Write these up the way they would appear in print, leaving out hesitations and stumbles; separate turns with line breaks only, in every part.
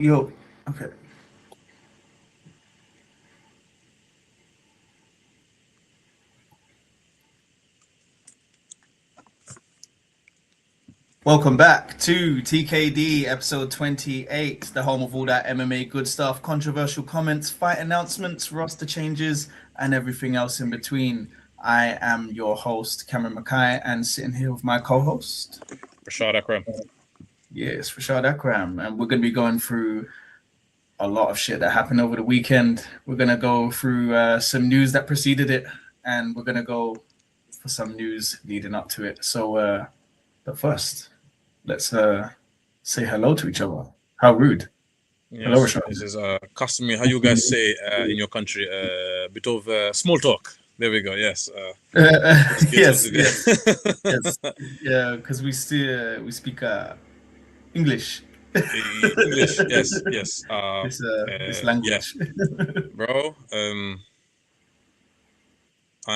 Yo, okay. Welcome back to TKD episode 28, the home of all that MMA good stuff, controversial comments, fight announcements, roster changes, and everything else in between. I am your host, Cameron Mackay, and sitting here with my co host.
Rashad Akram.
Yes, Rashad Akram. And we're going to be going through a lot of shit that happened over the weekend. We're going to go through some news that preceded it, and we're going to go for some news leading up to it. But first, let's say hello to each other. How rude. Hello,
Yes,
Rashad.
this is customary. How you guys say in your country? Bit of small talk. There we go. Yes. Let's get
Yes,
to
yes,
it.
yes. Yeah, because we speak English.
English. Yes. Yes.
This
Yeah,
language.
bro. I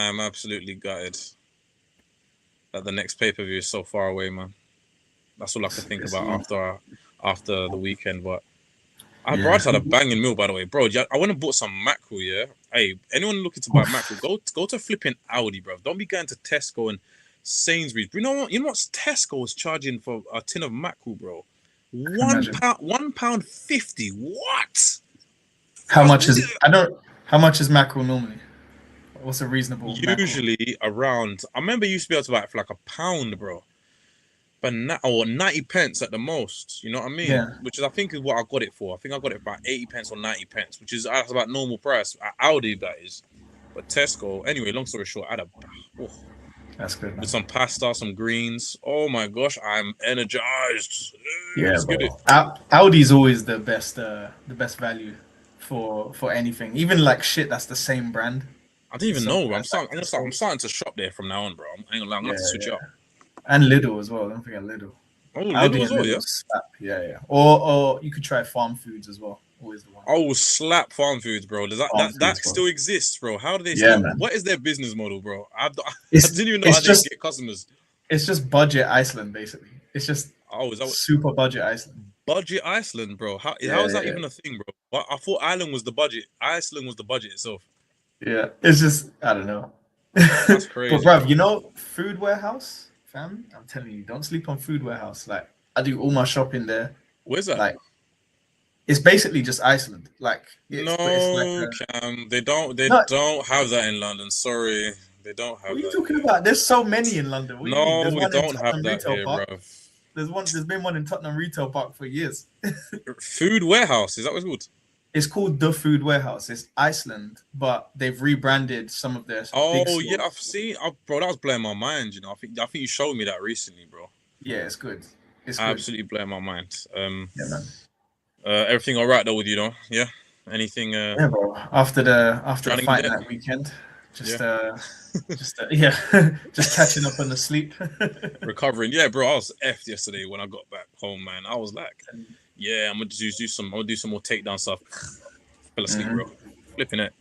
am absolutely gutted that the next pay-per-view is so far away, man. That's all I can think
It's
about
long.
after the weekend. But I brought
Yeah.
had a banging meal, by the way, bro. Yeah, I went and bought some mackerel. Yeah, hey, anyone looking to buy mackerel, go to flipping Aldi, bro. Don't be going to Tesco and Sainsbury's. You know what? You know what Tesco is charging for a tin of mackerel, bro?
I can imagine.
£1 50. What?
How
That's
much is I don't how much is mackerel normally? What's a reasonable mackerel?
usually around. I remember you used to be able to buy it for like £1, bro. But or 90 pence at the most, you know what I mean?
Yeah.
Which is, I think, is what I got it for. I think I got it for about 80 pence or 90 pence, which is that's about normal price at Aldi, that is. But Tesco, anyway, long story short, I had oh,
That's good,
with
man.
some pasta, some greens. Oh my gosh, I'm energized.
Yeah,
Let's get it.
bro. Audi's always the best value for anything. Even like shit that's the same brand.
I didn't
It's
even
so
know.
that's like
I'm
Tesco.
starting to shop there from now on, bro. I'm gonna
Yeah,
have to switch it
yeah.
up.
And Lidl as well. Don't forget Lidl.
Oh, Lidl
Audi
as
and
well,
Lidl
yeah.
slap. Yeah, yeah. Or you could try Farm Foods as well. Always the one.
Oh, slap farm foods, bro. Does that
Farm
that
Foods,
that
bro.
still exists, bro? How do they
Yeah,
still?
man.
What is their business model, bro? I
It's
didn't even know how
it's
they
just
get customers.
it's just budget Iceland basically. It's just
Oh, is that what,
super budget Iceland.
budget Iceland, bro? How
Yeah,
is that
yeah,
even a thing, bro? What, I thought Ireland was the budget. Iceland was the budget itself.
yeah. It's just I don't know.
That's
But
crazy,
bruv,
bro.
you know, Food Warehouse, fam. I'm telling you, don't sleep on Food Warehouse. Like I do all my shopping there.
Where's that?
Like it's basically just Iceland. Like it's like
No, Cam. They don't. They
no.
don't have that in London. Sorry, they don't
What
have
are you
that
talking
here.
about? There's so many in London. What do you mean?
No,
There's
we
one in
don't have
Tottenham
that
Retail
here,
Park.
bro.
There's one. There's been one in Tottenham Retail Park for years.
Food warehouse. Is that what's called?
It's called The Food Warehouse. It's Iceland, but they've rebranded some of their big
Oh yeah,
stores.
I've seen. Oh, bro, that was blowing my mind. You know, I think you showed me that recently, bro.
Yeah, it's good. It's good.
Absolutely blowing my mind.
Yeah, man.
Everything all right though with you, though? Yeah. Anything?
Yeah, bro. After the
Drowning in
fight
debt?
that weekend,
Yeah.
yeah, just catching up on the sleep.
Recovering. Yeah, bro. I was effed yesterday when I got back home, man. I was like, yeah, I'm gonna just do some. I'm gonna do some more takedown stuff. Fell asleep,
Mhm.
bro. Flipping it.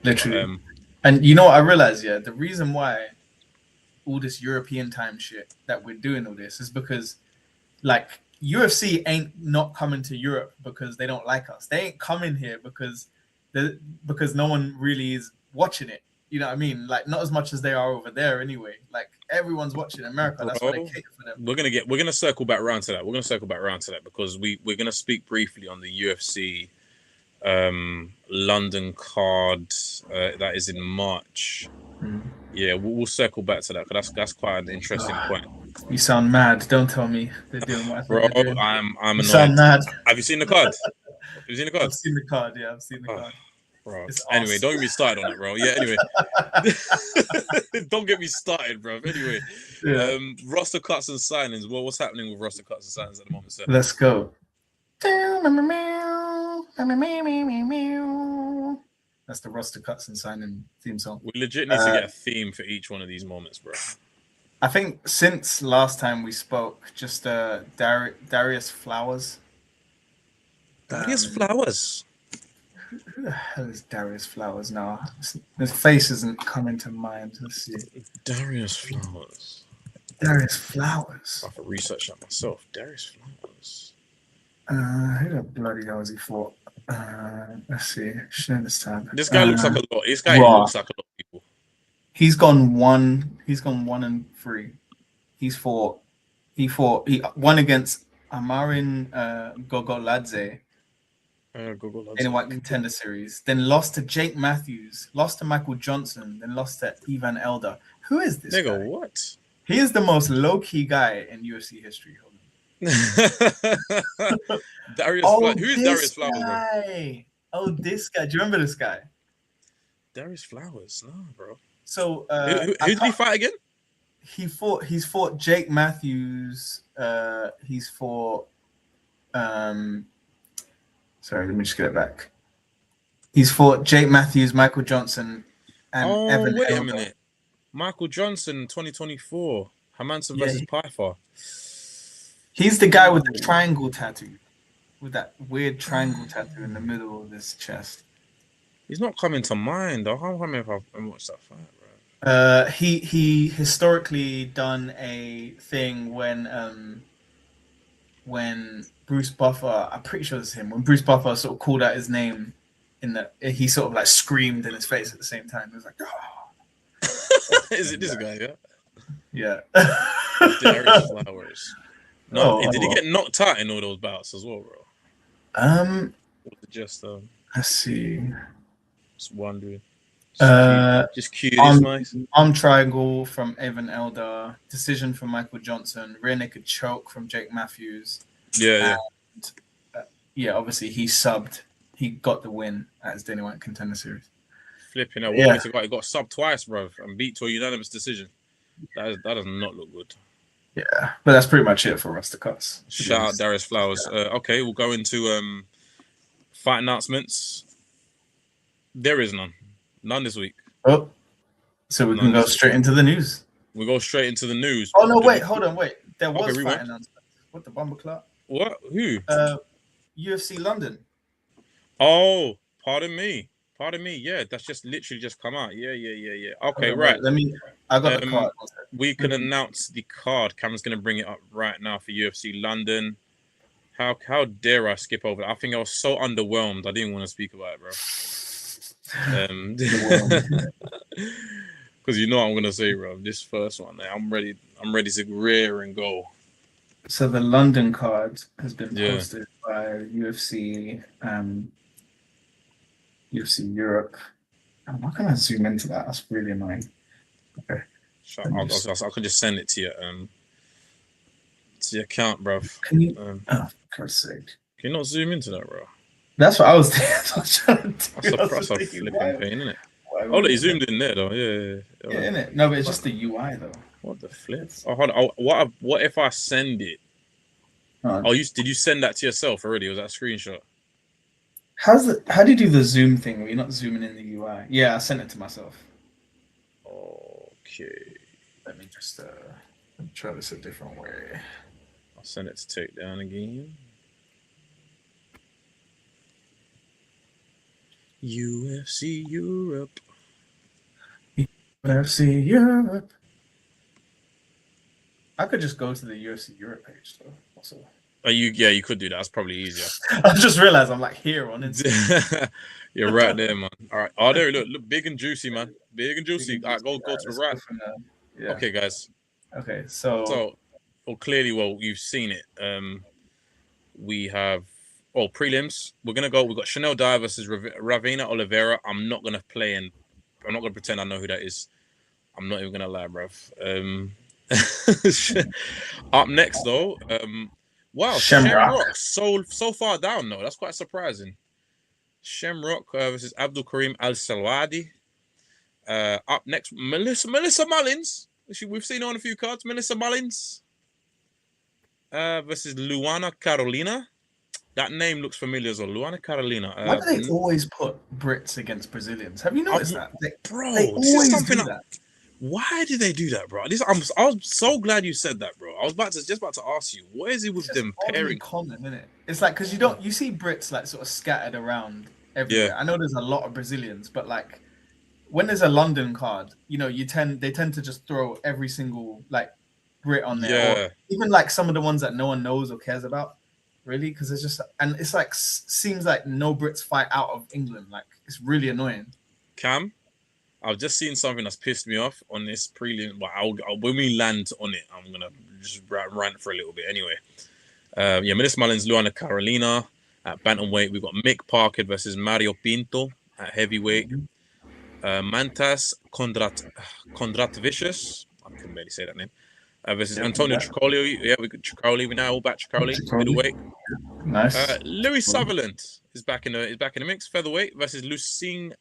Literally.
Um.
And you know what I realized? Yeah, the reason why all this European time shit that we're doing all this is because like UFC ain't not coming to Europe because they don't like us. They ain't coming here because no one really is watching it. You know what I mean? Like not as much as they are over there anyway. Like everyone's watching America. That's why they
Bro,
cater for them.
we're gonna circle back around to that. We're gonna circle back around to that because we're gonna speak briefly on the UFC London card that is in March. Yeah, we'll circle back to that because that's quite an interesting point.
You sound mad. Don't tell me they're doing what I think
Bro,
they're doing.
I'm
You
annoyed.
sound mad.
Have you seen the card? Have you seen the card?
I've seen the card. Yeah, I've seen the
Oh,
card.
bro.
It's
Anyway,
awesome.
don't get me started on it, bro. Yeah, anyway. Don't get me started, bro. Anyway,
Yeah.
roster cuts and signings. Well, what's happening with roster cuts and signings at the moment, sir?
Let's go. That's the roster cuts and signing theme song.
We legit need to get a theme for each one of these moments, bro.
I think since last time we spoke, just Darius Flowers.
Darius Flowers.
Who the hell is Darius Flowers now? His face isn't coming to mind. Let's see.
Darius Flowers.
Darius Flowers.
I have to research that myself. Darius Flowers.
Who the bloody hell has he fought? Let's see. Share this tab.
This guy looks like a lot. This guy
Raw.
looks like a lot of people.
He's gone one. He's gone 1-3. He's fought. He won against Amarin Gogoladze
Google
in the White Contender Series. Then lost to Jake Matthews. Lost to Michael Johnson. Then lost to Ivan Elder. Who is this
Nigga,
guy?
what?
He is the most low-key guy in UFC history.
Darius Who is Darius Flowers, bro?
Oh, this guy. Do you remember this guy?
Darius Flowers, no, bro.
So
who did he fight again?
He's fought Jake Matthews. He's fought sorry, let me just get it back. He's fought Jake Matthews, Michael Johnson, and Evan
wait
Elder.
a minute. Michael Johnson, 2024. Hermansson versus Python.
He's the guy with the triangle tattoo. With that weird triangle tattoo in the middle of his chest.
He's not coming to mind. I can't remember if I've watched that fight, bro.
He historically done a thing when Bruce Buffer, I'm pretty sure it's him, when Bruce Buffer sort of called out his name he sort of like screamed in his face at the same time. He was like, oh.
Is it this guy,
Yeah.
Darius Flowers. No, did he
well.
get knocked out in all those bouts as well, bro? Or was it just
let's see.
Just wondering. Just
curious. Arm triangle from Evan Elder. Decision from Michael Johnson. Rear naked choke from Jake Matthews.
Yeah.
And, obviously he subbed. He got the win at his Dana White Contender Series.
Flipping out. He got subbed twice, bro, and beat to a unanimous decision. That does not look good.
Yeah, but that's pretty much it for Rusty Cuts.
Shout out Darius Flowers. Okay, we'll go into fight announcements. There is none this week.
Oh, so we can go straight into the news.
We go straight into the news.
Oh no! Wait, hold on. Wait, there was fight announcement. What the bumper clock?
What? Who?
UFC London.
Oh, pardon me. Yeah, that's just literally just come out. Yeah. Okay, right.
I got the card.
We can announce the card. Cameron's going to bring it up right now for UFC London. How dare I skip over that? I think I was so underwhelmed. I didn't want to speak about it, bro. Because you know what I'm going to say, bro. This first one, I'm ready to rear and go.
So the London card has been posted by UFC. UFC Europe. Why can't I zoom into that? That's really annoying. Okay.
I could just send it to you. To your account, bro.
Can you? Oh, for God's sake!
Can you not zoom into that, bro?
That's what I was trying to do.
That's a flipping pain, isn't it? Oh, look, he zoomed in there though. Yeah,
in it. No, but it's just the UI though.
What the flip? Oh, hold on. What if I send it? Did you send that to yourself already? Was that a screenshot?
How do you do the zoom thing where you're not zooming in the UI? Yeah, I sent it to myself.
Okay.
Let me just try this a different way.
I'll send it to Takedown again. UFC Europe.
UFC Europe. I could just go to the UFC Europe page though. Also.
You could do that. That's probably easier.
I just realized I'm like here on Instagram.
You're right there, man. All right. Oh, there. Look, big and juicy, man. Big and juicy. All right, go to the right. Yeah. Okay, guys.
Okay, so
clearly, you've seen it. We have prelims. We're gonna go. We've got Chanel Dye versus Ravina Oliveira. I'm not gonna pretend I know who that is. I'm not even gonna lie, bruv. Up next, though. Wow, Shamrock so far down though. That's quite surprising. Shamrock versus Abdul Karim Al Salwadi. Up next, Melissa Mullins. We've seen her on a few cards. Melissa Mullins versus Luana Carolina. That name looks familiar as well. Luana Carolina.
Why do they always put Brits against Brazilians? Have you noticed that?
Bro,
they always do that.
Why did they do that, bro? I was so glad you said that, bro. I was just about to ask you, what is it with them pairing?
Common, isn't it? It's like because you see Brits like sort of scattered around everywhere. Yeah. I know there's a lot of Brazilians, but like when there's a London card, they tend to just throw every single like Brit on there.
Yeah.
Or even like some of the ones that no one knows or cares about. really, because it's just, and it's like seems like no Brits fight out of England. Like it's really annoying.
Cam, I've just seen something that's pissed me off on this prelim. But when we land on it, I'm gonna just rant for a little bit. Anyway, Melissa Mullins, Luana Carolina at bantamweight. We've got Mick Parker versus Mario Pinto at heavyweight. Mantas Kondratovicius, I can barely say that name. Versus Antonio Tricoli. Yeah, we got Tricoli. We now all back Tricoli. Middleweight.
Nice.
Louis Sutherland is back in the mix. Featherweight versus Brando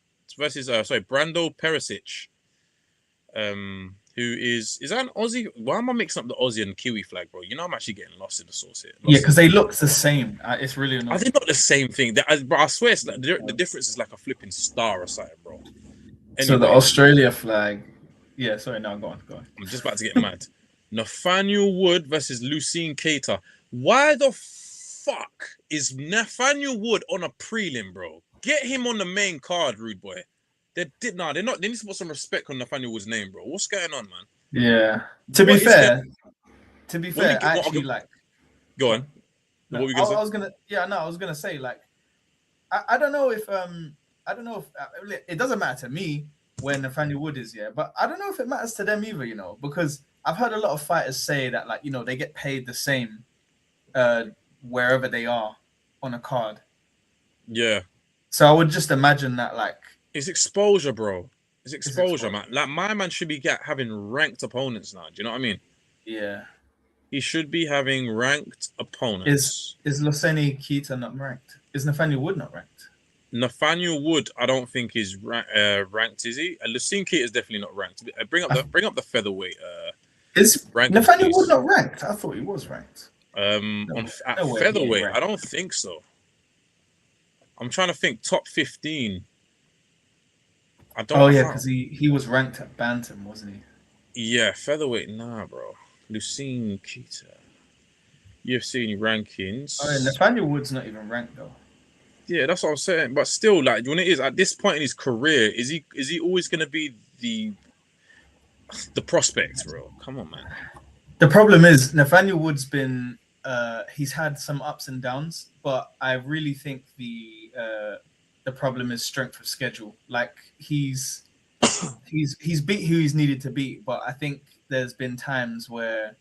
Perisic. Who is that an Aussie? Why am I mixing up the Aussie and Kiwi flag, bro? You know I'm actually getting lost in the sauce here.
Yeah, because they look the same. It's really annoying.
Are they not the same thing? Bro, I swear it's like, the difference is like a flipping star or something, bro.
Anyway, so the Australia flag. Yeah, sorry, no, go on.
I'm just about to get mad. Nathaniel Wood versus Lucien Keita. Why the fuck is Nathaniel Wood on a prelim, bro? Get him on the main card, rude boy. They're not. They need to put some respect on Nathaniel Wood's name, bro. What's going on, man?
Yeah. To be fair, I actually like.
Go on.
No, what were you gonna say? I was gonna say like, I don't know if it doesn't matter to me where Nathaniel Wood is, yeah, but I don't know if it matters to them either, because I've heard a lot of fighters say that, like, they get paid the same wherever they are on a card.
Yeah.
So I would just imagine that, like,
it's exposure, bro. It's exposure, man. Like, my man should be having ranked opponents now. Do you know what I mean?
Yeah.
He should be having ranked opponents.
Is Luceni Keita not ranked? Is Nathaniel Wood not ranked?
Nathaniel Wood, I don't think is ranked, is he? Lucien Keita is definitely not ranked. Bring up the featherweight.
Is Nathaniel Wood not ranked? I thought he was ranked.
At featherweight, I don't think so. I'm trying to think top 15. I don't.
Oh yeah, because he was ranked at bantam, wasn't he?
Yeah, featherweight, nah, bro. Lucien Keita. UFC rankings.
Oh yeah, Nathaniel Wood's not even ranked though.
Yeah, that's what I'm saying. But still, like, when it is at this point in his career, is he always going to be the prospect, bro? Come on, man.
The problem is Nathaniel Wood's been he's had some ups and downs, but I really think the problem is strength of schedule. Like he's beat who he's needed to beat, but I think there's been times where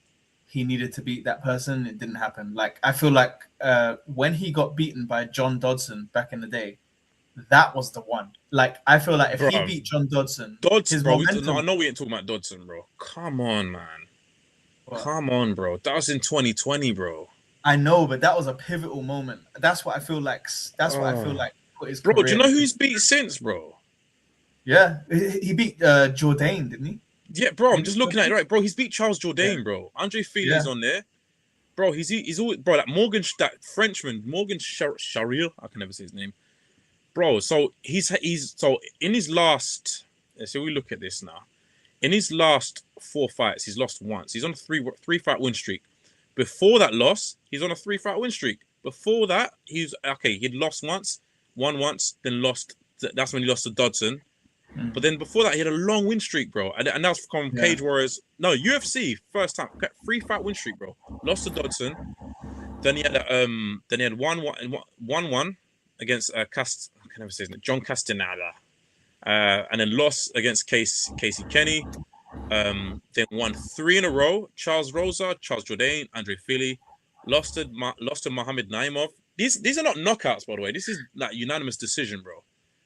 he needed to beat that person, it didn't happen. Like I feel like when he got beaten by John Dodson back in the day, that was the one. Like I feel like if he beat John Dodson,
bro, I know we ain't talking about Dodson, bro. Come on, man. What? Come on, bro. That was in 2020, bro.
I know, but that was a pivotal moment. That's what I feel like. What I feel like.
Bro, do you know who he's beat since, bro?
Yeah, he beat Jourdain, didn't he?
Yeah, bro. I'm just looking at it, right, bro. He's beat Charles Jourdain, bro. Andre Fili's on there, bro. He's always, bro. That Frenchman, Morgan Charrier. I can never say his name, bro. So he's so in his last. So we look at this now. In his last 4 fights, he's lost once. He's on a three fight win streak. Before that loss, he's on a 3 fight win streak. Before that, he'd lost once, won once, then lost. That's when he lost to Dodson. But then before that, he had a long win streak, bro. And that was from Cage Warriors. No, UFC first time 3 fight win streak, bro. Lost to Dodson. Then he had 1-1 against I can never say his name, John Castaneda. And then lost against Casey Kenny. Then won 3 in a row. Charles Rosa, Charles Jourdain, Andre Fili. Lost to Mohamed Naimov. These are not knockouts, by the way. This is like unanimous decision, bro.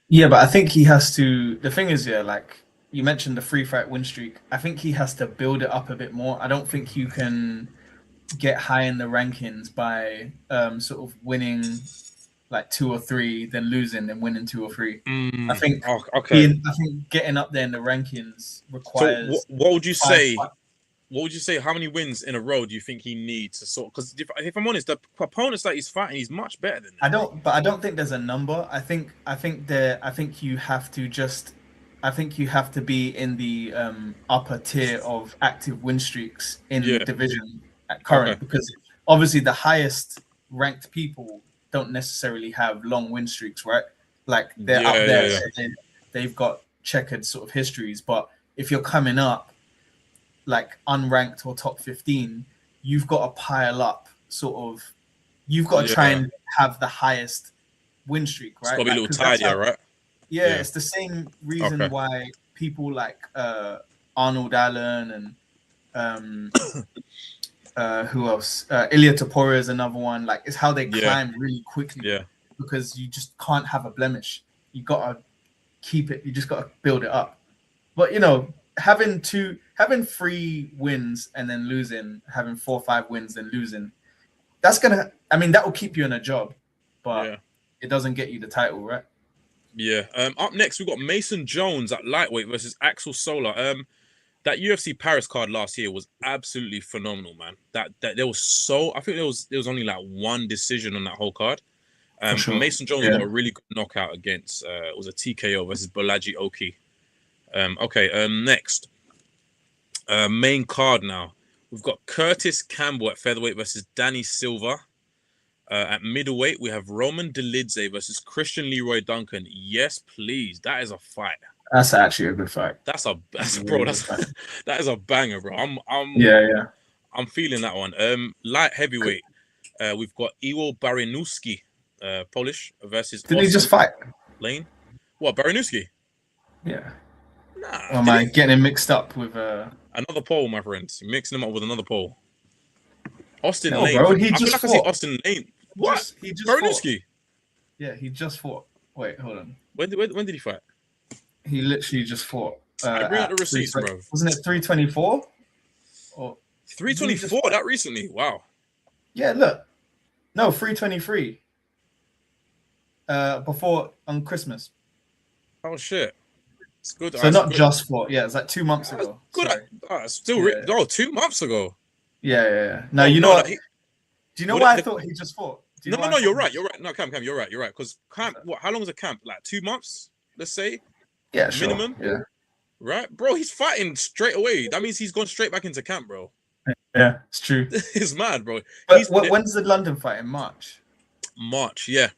Yeah, but I think he has to. The thing is, like you mentioned the 3 fight win streak. I think he has to build it up a bit more. I don't think you can get high in the rankings by sort of winning like 2 or 3, then losing, then winning 2 or 3. I think getting up there in the rankings requires.
So what would you say? What would you say? How many wins in a row do you think he needs to sort? Because if I'm honest, the opponents that he's fighting, he's much better than them.
I don't think there's a number. I think you have to be in the upper tier of active win streaks in the division at current, because obviously the highest ranked people don't necessarily have long win streaks, right? Like they're up there, so they've got checkered sort of histories. But if you're coming up like unranked or top 15, you've got to pile up sort of you've got to try
Yeah.
and have the highest win streak,
It's
right?
got to be a
Like,
little
'cause that's
tidier,
how,
right?
yeah,
Yeah.
it's the same reason
Okay.
why people like Arnold Allen and who else? Ilya Tapora is another one. Like, it's how they
Yeah.
climb really quickly
Yeah.
because you just can't have a blemish. You gotta keep it. You just gotta build it up. But you know, having 3 wins and then losing, having 4 or 5 wins and losing, that's gonna. I mean, that will keep you in a job, but
Yeah.
it doesn't get you the title, right?
Yeah. Up next, we've got Mason Jones at lightweight versus Axel Solar. That UFC Paris card last year was absolutely phenomenal, man. That there was so I think there was only like one decision on that whole card.
For sure.
Mason Jones
Yeah.
got a really good knockout against it was a TKO versus Bolaji Oki. Next. Main card now. We've got Curtis Campbell at featherweight versus Danny Silva. At middleweight, we have Roman Dolidze versus Christian Leroy Duncan. Yes, please. That is a fight.
That's actually a good fight.
That is a banger, bro. I'm feeling that one. Light heavyweight. We've got Iwo Baranuski, Polish versus.
Didn't he just fight?
Lane? What, Baranuski?
Yeah.
Nah.
Or am I getting him mixed up with
another Pole, my friend? You're mixing him up with another Pole. Austin
no,
Lane.
bro,
I feel like I see Austin Lane. What?
He just
Baranuski?
Yeah, he just fought. Wait, hold on.
When did he fight?
He literally just fought.
Bring out the receipts, bro.
Wasn't it 324? Or
324? That recently? Wow.
Yeah, look. No, 323. Before on Christmas.
Oh shit. It's good.
So not just fought. Yeah, it's like 2 months ago.
Good. Still, 2 months ago.
Yeah. No, you know what? Do you know why I thought he just fought?
No, you're right. You're right. No, Cam, you're right. Because camp, how long is a camp? Like 2 months, let's say?
Yeah, sure.
Minimum?
Yeah.
Right? Bro, he's fighting straight away. That means he's gone straight back into camp, bro.
Yeah, it's true.
It's mad, bro.
But when's the London fight? In March?
March, yeah.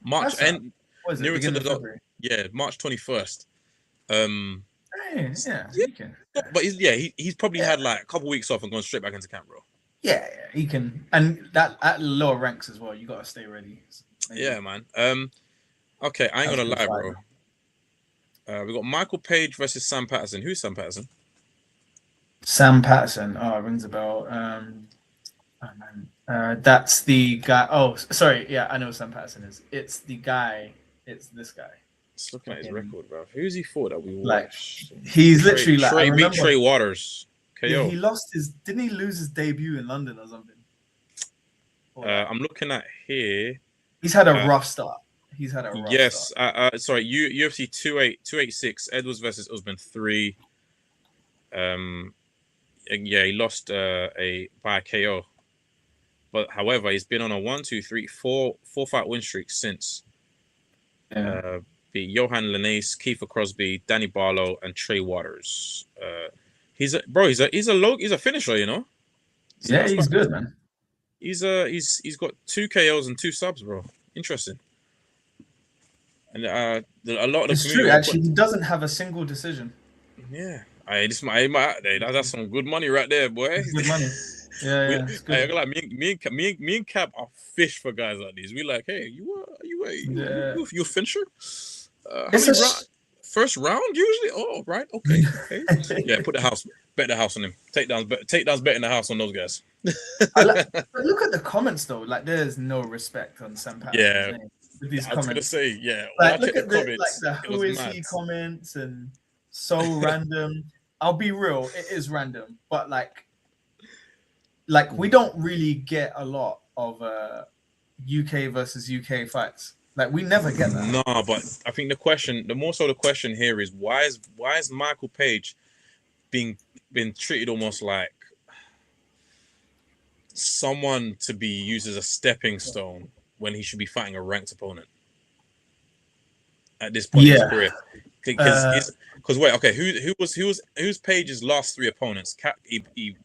March. And nearer to the... Yeah, March 21st.
Yeah.
But he's probably had like a couple weeks off and gone straight back into camp, bro.
Yeah, he can, and that at lower ranks as well. You gotta stay ready.
Yeah, man. Okay, I ain't gonna lie, bro. We got Michael Page versus Sam Patterson. Who's Sam Patterson?
Sam Patterson. Oh, it rings a bell. That's the guy. Oh, sorry. Yeah, I know who Sam Patterson is. It's the guy. It's this guy.
Just looking at his record, bro. Who's he fought that we
watched? Like, he's literally like
Trey Waters. KO.
Yeah, he lost his. Didn't he lose his debut in London or something?
I'm looking at here.
He's had a rough start. He's had a rough start.
Sorry. UFC 286. Edwards versus Usman 3. Yeah, he lost by a KO. But however, he's been on a 4 fight win streak since. Beat Johan Linnaeus, Kiefer Crosby, Danny Barlow, and Trey Waters. He's a finisher, you know.
Yeah, he's good, man.
He's got 2 KOs and 2 subs, bro. Interesting. And a lot of the
it's true. Actually, he doesn't have a single decision.
Yeah, that's some good money right there, boy.
It's good money. Yeah.
Like me and Cap are fish for guys like these. We like, hey, you a finisher? First round usually. Oh, right, okay. Yeah, bet the house on him. Takedowns betting the house on those guys.
But look at the comments though. Like, there's no respect on Sam Patterson's name with these comments.
I was gonna say, yeah.
Like, look at the who is he comments and so random. I'll be real, it is random, but like we don't really get a lot of UK versus UK fights. Like, we never get that.
No, but I think the question here is why is Michael Page been treated almost like someone to be used as a stepping stone when he should be fighting a ranked opponent at this point in his career? Because wait, okay, who's Page's last 3 opponents? He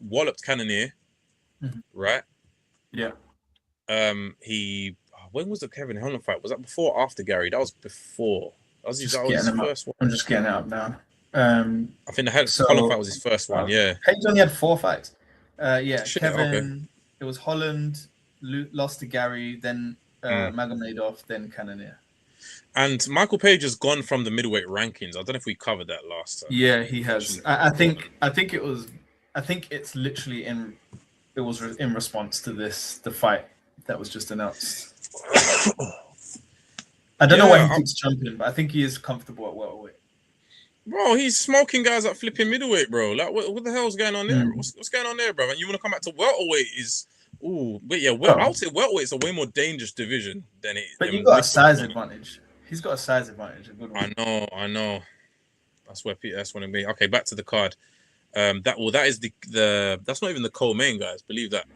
walloped Cannonier, right?
Yeah.
When was the Kevin Holland fight? Was that before or after Gary? That was before. That was his first one.
I'm just getting it up now.
I think the Holland fight was his first one. Yeah.
Page only had 4 fights.
Shit,
Kevin.
Okay.
It was Holland. lost to Gary, then Magomedov, then Cannonier.
And Michael Page has gone from the middleweight rankings. I don't know if we covered that last time.
Yeah, he has. I think it's literally in response to the fight that was just announced. I don't know why he keeps jumping, but I think he is comfortable at welterweight.
Bro, he's smoking guys at flipping middleweight, bro. Like, what the hell's going on there? What's going on there, bro? And you want to come back to welterweight? I would say welterweight is a way more dangerous division than it.
But you got a size advantage. He's got a size advantage. A good one.
I know. That's what it be. Okay, back to the card. That is the that's not even the co-main, guys. Believe that.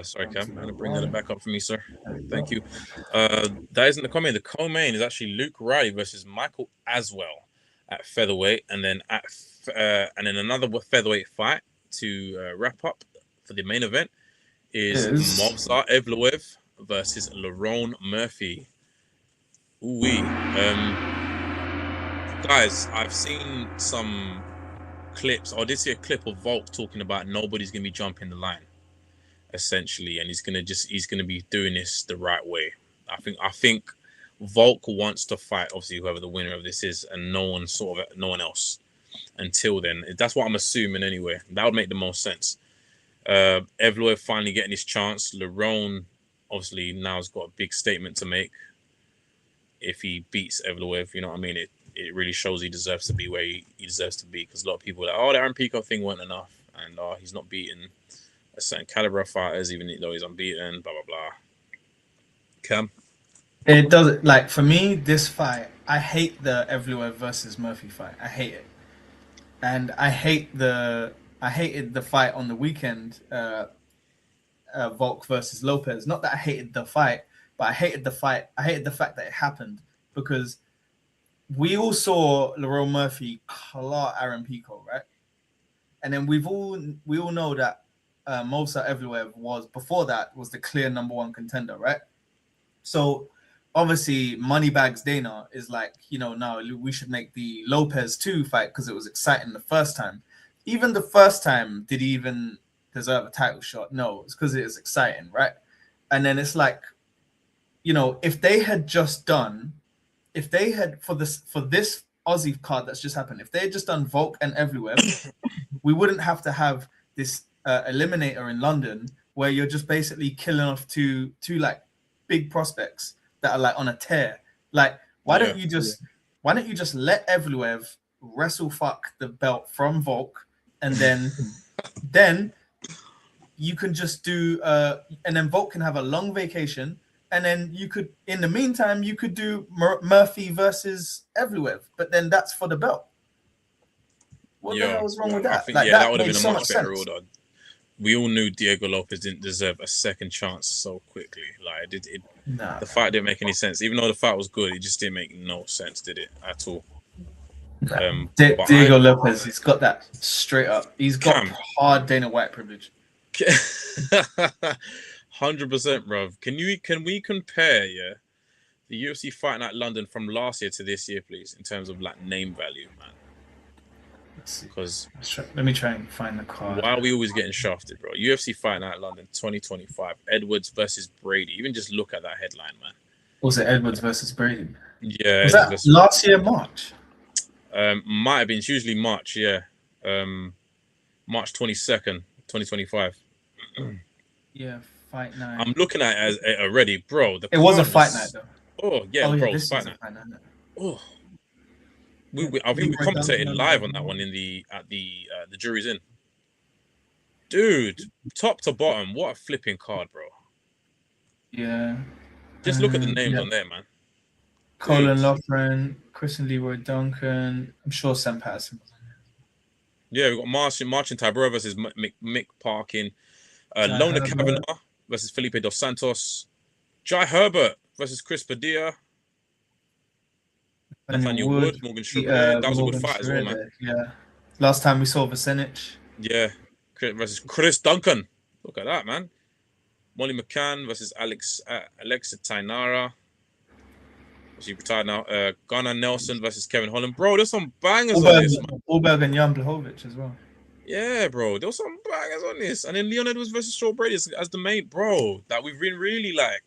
Sorry, Cam. I'm gonna bring that back up for me, sir. Thank you. That isn't the co-main. The co-main is actually Luke Riley versus Michael Aswell at featherweight, and then another featherweight fight to wrap up for the main event is Movsar Evloev versus Lerone Murphy. Guys, I've seen some clips. I did see a clip of Volk talking about nobody's gonna be jumping the line, essentially, and he's gonna be doing this the right way. I think Volk wants to fight, obviously, whoever the winner of this is, and no one else until then. That's what I'm assuming anyway. That would make the most sense. Evloev finally getting his chance. Lerone obviously now has got a big statement to make. If he beats Evloev, you know what I mean? It really shows he deserves to be where he deserves to be, because a lot of people are like, the Aaron Pico thing wasn't enough, and he's not beating a certain caliber of fighters, even though he's unbeaten, blah, blah, blah. Cam?
It does, like, for me, this fight, I hate the Evloev versus Murphy fight. I hate it. And I hated the fight on the weekend, Volk versus Lopez. Not that I hated the fight, but I hated the fight. I hated the fact that it happened, because we all saw Lerone Murphy claw Aaron Pico, right? And then we all know that Movsar Evloev was the clear number one contender, right? So obviously Moneybags Dana is like, no, we should make the Lopez 2 fight because it was exciting the first time. Even the first time, did he even deserve a title shot? No, it's because it was exciting, right? And then it's like, if they had for this Aussie card that's just happened, if they had just done Volk and Evloev, we wouldn't have to have this eliminator in London where you're just basically killing off two like big prospects that are like on a tear. Like, why don't you just let Evloev wrestle fuck the belt from Volk, and then you can just do and then Volk can have a long vacation, and then you could, in the meantime, you could do Murphy versus Evloev, but then that's for the belt. What the hell was wrong with that?
That would have been a much better order. We all knew Diego Lopez didn't deserve a second chance so quickly. Like, the fight didn't make any sense. Even though the fight was good, it just didn't make no sense, did it, at all?
Diego Lopez, he's got that straight up. He's got hard Dana White privilege.
100%, bro. Can we compare the UFC Fight Night London from last year to this year, please, in terms of like name value, man? Because
let me try and find the card.
Why are we always getting shafted, bro? UFC Fight Night London 2025, Edwards versus Brady. Even just look at that headline, man.
Was it Edwards versus Brady?
Yeah.
Was that last year, March?
Might have been. It's usually March, yeah. March 22nd, 2025.
Yeah, Fight Night.
I'm looking at it already, bro.
It was a Fight Night, though.
Oh, yeah, bro. Fight Night. Oh. I think we commentated live on that one at the Jury's Inn. Dude, top to bottom, what a flipping card, bro.
Yeah.
Just look at the names on there, man.
Colin Loughran, Chris and Leroy Duncan. I'm sure Sam Patterson was on there.
Yeah, we've got Marcin Tybura versus Mick Parkin. Lona Kavanagh versus Felipe Dos Santos. Jai Herbert versus Chris Padilla. Nathaniel Wood, Morgan Sugar. That was a good fight as well, man.
Yeah. Last time we saw Vucenic.
Yeah. Versus Chris Duncan. Look at that, man. Molly McCann versus Alexa Tainara. She retired now. Gunnar Nelson versus Kevin Holland. Bro, there's some bangers on this, man.
Ulberg and Jan Blachowicz as well.
Yeah, bro. There was some bangers on this. And then Leon Edwards versus Shaw Brady as the main, bro. That we've been really like,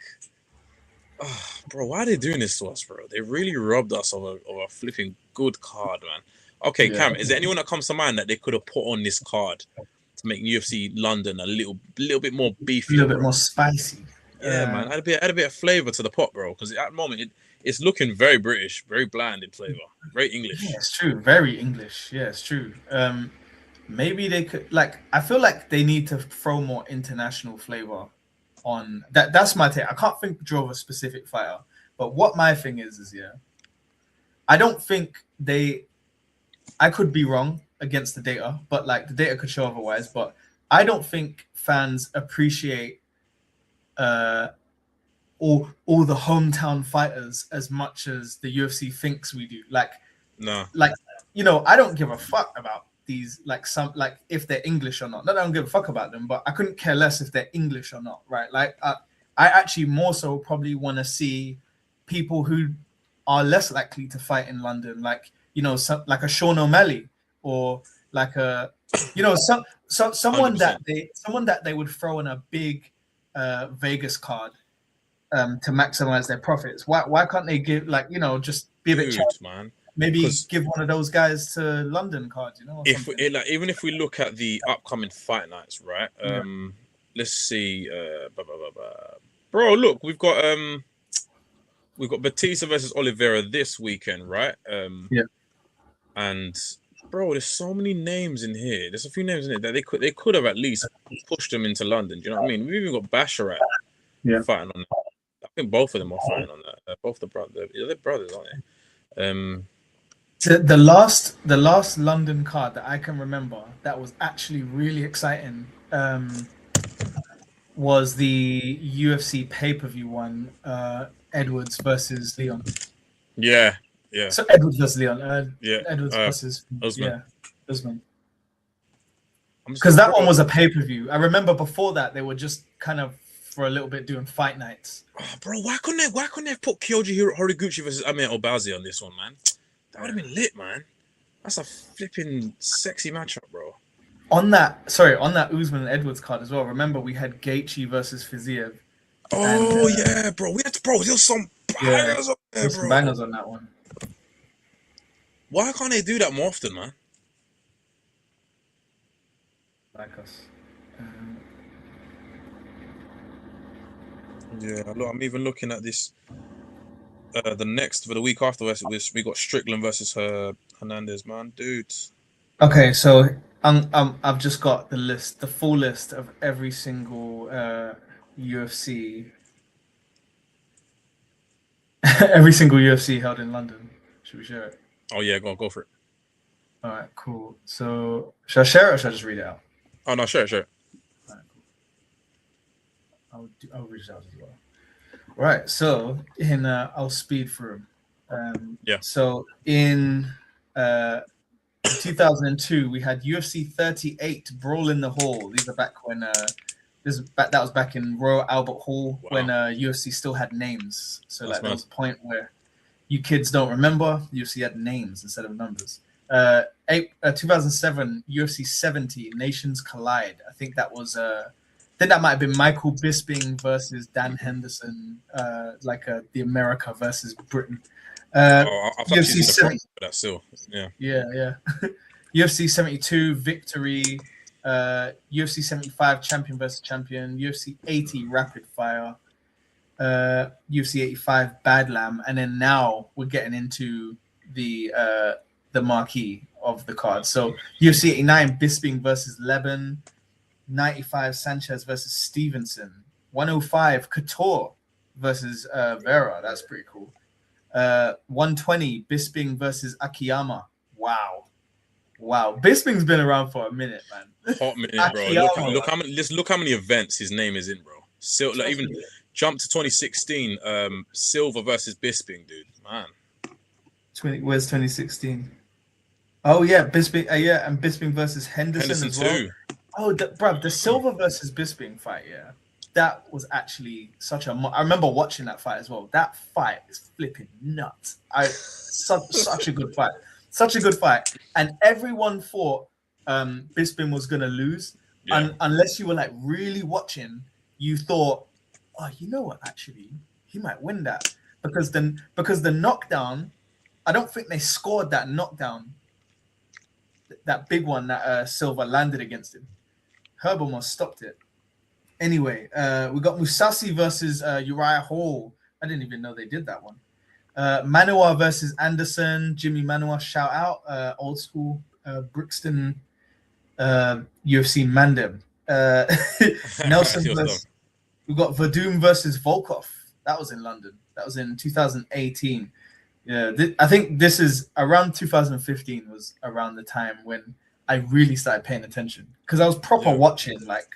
bro, why are they doing this to us, bro? They really robbed us of a flipping good card, man. Okay,
Yeah.
Cam, is there anyone that comes to mind that they could have put on this card to make UFC London a little bit more beefy?
A little bit more spicy.
Yeah, man. Add a bit of flavor to the pot, bro. Because at the moment it's looking very British, very bland in flavor, very English.
Yeah, it's true. Very English. Yeah, it's true. Maybe they could I feel like they need to throw more international flavor on that. That's my take. I can't think of a specific fighter, but what my thing is I don't think I could be wrong against the data, but like the data could show otherwise. But I don't think fans appreciate all the hometown fighters as much as the UFC thinks we do.
No.
I don't give a fuck about these if they're English or not. I don't give a fuck about them, but I couldn't care less if they're English or not, right? I actually more so probably want to see people who are less likely to fight in London, like a Sean O'Malley or someone
100%.
that they would throw in a big Vegas card to maximize their profits. Why can't they give just be a bit
man?
Maybe give one of those guys to London cards,
Even if we look at the upcoming fight nights, right? Let's see, bro. Look, we've got Batista versus Oliveira this weekend, right? And bro, there's so many names in here. There's a few names in here that they could have at least pushed them into London. Do you know what I mean? We've even got Basharat fighting on that. I think both of them are fighting on that. Both the brothers, they're brothers, aren't they?
The last London card that I can remember that was actually really exciting was the UFC pay-per-view one, Edwards versus Leon.
Yeah.
So Edwards versus Leon. Edwards versus Usman. Because that one was a pay-per-view. I remember before that they were just kind of for a little bit doing fight nights.
Oh, bro, why couldn't they have put Kyoji Horiguchi versus Amir Obazi on this one, man? That would have been lit, man. That's a flipping sexy matchup, bro.
On that Usman and Edwards card as well. Remember, we had Gaethje versus Fiziev.
Oh yeah, bro. There's some bangers on there, bro.
Some bangers on that one.
Why can't they do that more often, man?
Like us.
Yeah, look, I'm even looking at this. The next for the week after we got Strickland versus Hernandez, man, dude.
Okay, so I've just got the full list of every single UFC, every single UFC held in London. Should we share it?
Oh yeah, go for it.
All right, cool. So should I share it or should I just read it out?
Oh no, share it.
All right, cool. I'll read it out as well. Right, so I'll speed through. So in 2002, we had UFC 38 Brawl in the Hall. These are back when that was back in Royal Albert Hall when UFC still had names. So there was a point where you kids don't remember, UFC had names instead of numbers. 2007 UFC 70 Nations Collide. I think that might have been Michael Bisping versus Dan Henderson, the America versus Britain. UFC 70.
That's still,
yeah. UFC 72 Victory. UFC 75 Champion versus Champion. UFC 80 Rapid Fire. UFC 85 Badlam, and then now we're getting into the marquee of the card. So UFC 89 Bisping versus Leben. 95 Sanchez versus Stevenson. 105 Couture versus Vera. That's pretty cool. 120 Bisping versus Akiyama. Wow. Bisping's been around for a minute, man.
Hot minute, bro. Look how many events his name is in, bro. Even jump to 2016. Silva versus Bisping, dude. Man.
Where's 2016? Oh yeah, Bisping. And Bisping versus Henderson as well.
Too.
Oh, the Silva versus Bisping fight, that was actually such a. I remember watching that fight as well. That fight is flipping nuts. Such a good fight, and everyone thought Bisping was gonna lose,
Yeah.
Unless you were like really watching, you thought, oh, you know what? Actually, he might win that because the knockdown. I don't think they scored that knockdown, that big one that Silva landed against him. Herb almost stopped it. Anyway, we got Musasi versus Uriah Hall. I didn't even know they did that one. Manua versus Anderson. Jimmy Manua, shout out. Old school Brixton UFC Mandem. Nelson versus. We got Verdum versus Volkov. That was in London. That was in 2018. Yeah, I think this is around 2015 was around the time when I really started paying attention because I was proper watching like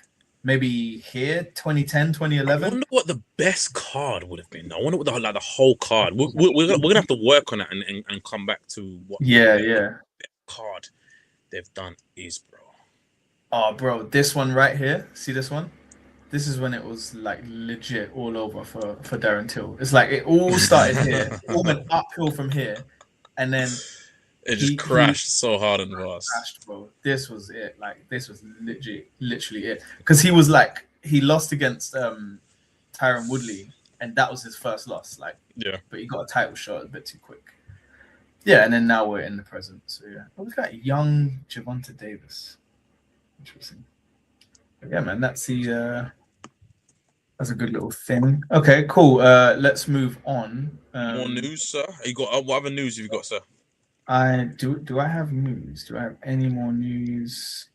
maybe here 2010, 2011.
I wonder what the best card would have been. I wonder what the whole card. We're gonna have to work on it and come back to what.
Yeah.
Card they've done is, bro.
Oh, bro, this one right here. See this one? This is when it was like legit all over for Darren Till. It's like it all started here, it all went uphill from here, and then
it just crashed so hard and fast.
Crashed, bro. This was it. Like this was literally it. Because he was like he lost against Tyron Woodley, and that was his first loss. Like but he got a title shot a bit too quick. Yeah, and then now we're in the present. So yeah, but we've got young Gervonta Davis. Interesting. But yeah, man, that's a good little thing. Okay, cool. Let's move on.
More news, sir. You got what other news have you got, sir?
I do. I have news? Do I have any more news?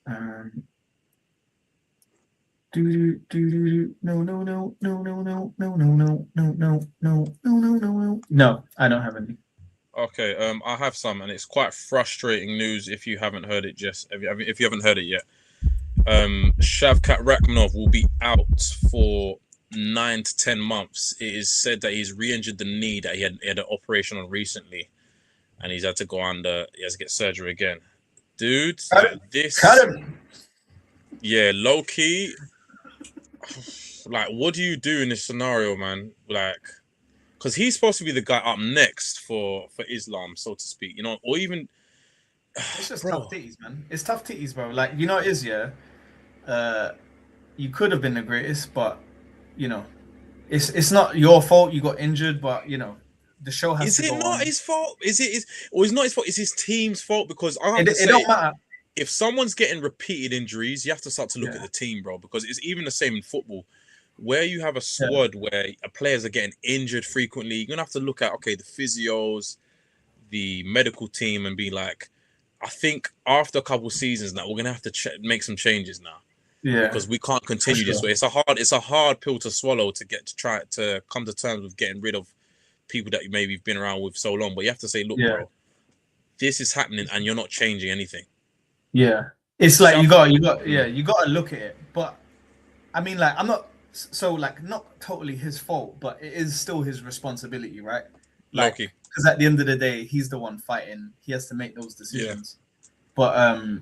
No, I don't have any.
Okay, I have some, and it's quite frustrating news if you haven't heard it. If you haven't heard it yet, Shavkat Rakhmonov will be out for 9 to 10 months. It is said that he's re-injured the knee that he had an operation on recently, and he's had to go under. He has to get surgery again, dude.
Cut him.
Yeah, low key. Like, what do you do in this scenario, man? Like, because he's supposed to be the guy up next for Islam, so to speak, you know, or even.
It's just tough titties, man. It's tough titties, bro. Like, you know, it is, yeah. You could have been the greatest, but you know, it's not your fault you got injured, but you know, the show has to go on. Is it not
his fault? Or it's not his fault? It's his team's fault because
it don't matter.
If someone's getting repeated injuries, you have to start to look at the team, bro. Because it's even the same in football, where you have a squad where players are getting injured frequently. You're gonna have to look at the physios, the medical team, and be like, I think after a couple of seasons now, we're gonna have to make some changes now.
Yeah,
because we can't continue this way. It's a hard pill to swallow to try to come to terms with getting rid of people that you maybe been around with so long. But you have to say, look, bro, this is happening, and you're not changing anything.
Yeah, it's like you got to look at it. But I mean, like, I'm not not totally his fault, but it is still his responsibility, right? Like, because at the end of the day, he's the one fighting. He has to make those decisions. Yeah.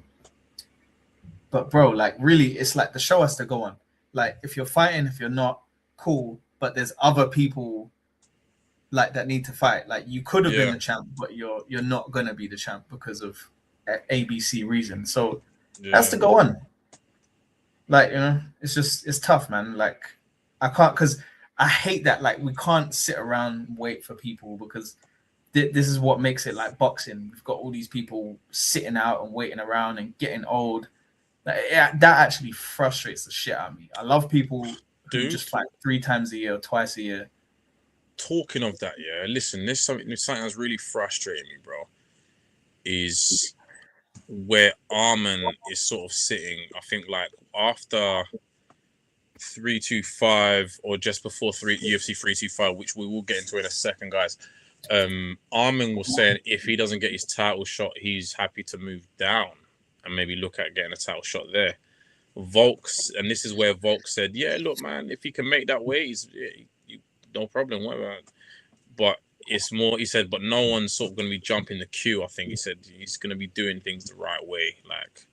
But bro, like, really, it's like the show has to go on. Like, if you're fighting, if you're not, cool. But there's other people like that need to fight. Like, you could have been the champ, but you're not gonna be the champ because of ABC reason. So it has to go on. Like, you know, it's tough, man. Like, I can't, because I hate that. Like, we can't sit around and wait for people because this is what makes it like boxing. We've got all these people sitting out and waiting around and getting old. That actually frustrates the shit out of me. I love people who just fight 3 times a year or twice a year.
Talking of that, listen, there's something that's really frustrating me, bro. Is where Arman is sort of sitting. I think like after 325 or just before UFC 325, which we will get into in a second, guys. Arman was saying if he doesn't get his title shot, he's happy to move down and maybe look at getting a title shot there. Volks, and this is where Volks said, yeah, look, man, if he can make that way, no problem, whatever. But it's more, he said, but no one's sort of going to be jumping the queue. I think he said he's going to be doing things the right way. Like,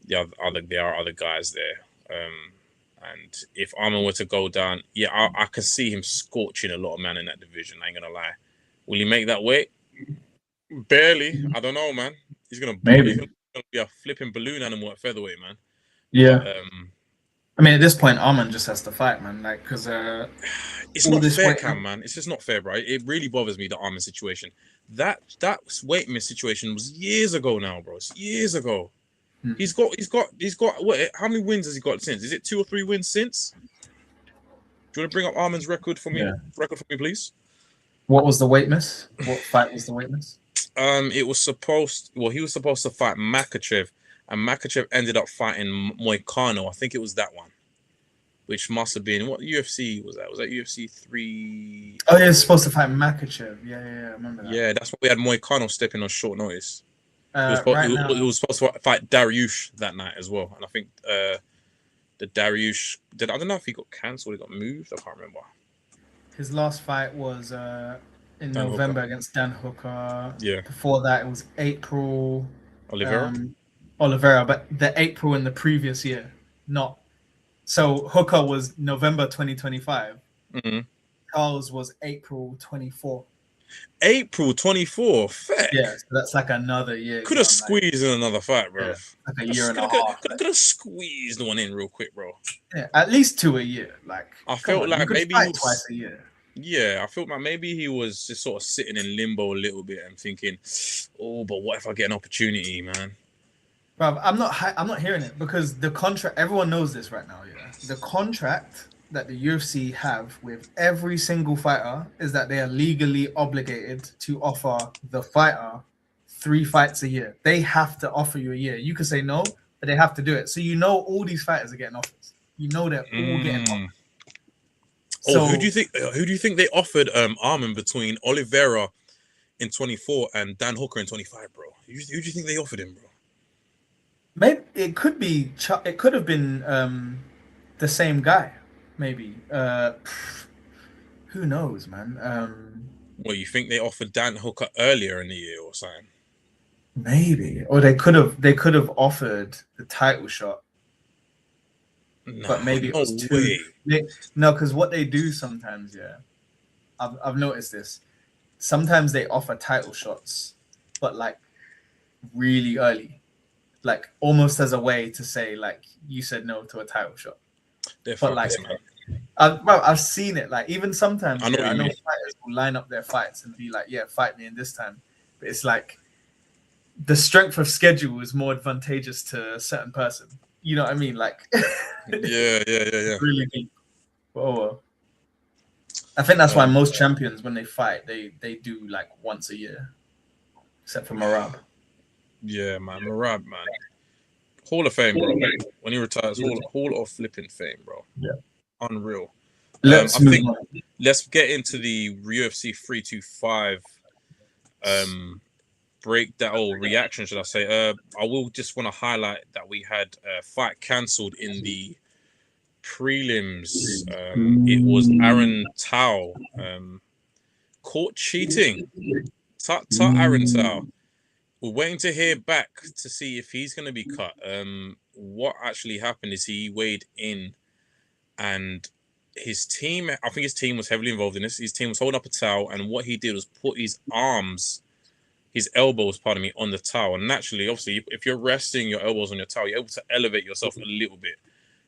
there are other guys there. And if Arman were to go down, I can see him scorching a lot of men in that division. I ain't going to lie. Will he make that weight? Barely. I don't know, man. He's going to be a flipping balloon animal at featherweight, man.
Yeah.
But
I mean, at this point, Arman just has to fight, man. Like, because
it's
all
not
this
fair,
weight.
Cam, man. It's just not fair, bro. It really bothers me, the Armin situation. That weight miss situation was years ago now, bro. It's years ago.
Hmm.
He's got what? How many wins has he got since? Is it 2 or 3 wins since? Do you want to bring up Armin's record for me?
Yeah.
Record for me, please.
What was the weight miss? What fight was the weight miss?
It was supposed. Well, he was supposed to fight Makachev, and Makachev ended up fighting Moicano. I think it was that one, which must have been what UFC was that? Was that UFC 3?
Oh, he was supposed to fight Makachev. Yeah, I remember that.
Yeah, that's what we had Moicano stepping on short notice. He was supposed to fight Dariush that night as well, and I think the Dariush I don't know if he got cancelled, he got moved. I can't remember.
His last fight was in
Dan
November
Hooker.
against Dan Hooker.
Yeah.
Before that, it was April.
Oliveira.
But the April in the previous year, not. So Hooker was November 2025.
Mm-hmm.
Charles was April 24.
April 24. Fair.
Yeah, so that's like another year.
Could have squeezed in another fight, bro.
Yeah, like a year and a half.
Could have squeezed one in real quick, bro.
Yeah, at least 2 a year. Like
I felt like maybe
fight twice a year.
Yeah, I felt like maybe he was just sort of sitting in limbo a little bit and thinking, "Oh, but what if I get an opportunity, man?"
Bro, I'm not hearing it because the contract. Everyone knows this right now. Yeah, the contract that the UFC have with every single fighter is that they are legally obligated to offer the fighter 3 fights a year. They have to offer you a year. You could say no, but they have to do it. So you know all these fighters are getting offers. You know they're all getting offers.
So, who do you think they offered Armin between Oliveira in 24 and Dan Hooker in 25, bro? Who do you think they offered him, bro?
Maybe it could have been the same guy. Maybe. Who knows, man?
Well, you think they offered Dan Hooker earlier in the year or something?
Maybe, or they could have offered the title shot.
No,
but maybe it was too. No, because what they do sometimes, yeah, I've noticed this. Sometimes they offer title shots, but like really early, like almost as a way to say like you said no to a title shot. But like, I've seen it. Like even sometimes, I know fighters will line up their fights and be like, "Yeah, fight me in this time," but it's like the strength of schedule is more advantageous to a certain person. You know what I mean? Like,
yeah.
Really deep. Oh, well. I think that's why most champions, when they fight, they do like once a year, except for Merab.
Yeah, man, Merab, man, Hall of Fame, bro. When he retires, Hall of flipping fame, bro.
Yeah,
unreal.
Let's
get into the UFC 325. Reaction, should I say? I will just want to highlight that we had a fight cancelled in the prelims. It was Aaron Tao caught cheating. Aaron Tao. We're waiting to hear back to see if he's going to be cut. What actually happened is he weighed in, and his team, I think his team was heavily involved in this. His team was holding up a towel, and what he did was put his elbows, on the towel. And naturally, obviously, if you're resting your elbows on your towel, you're able to elevate yourself a little bit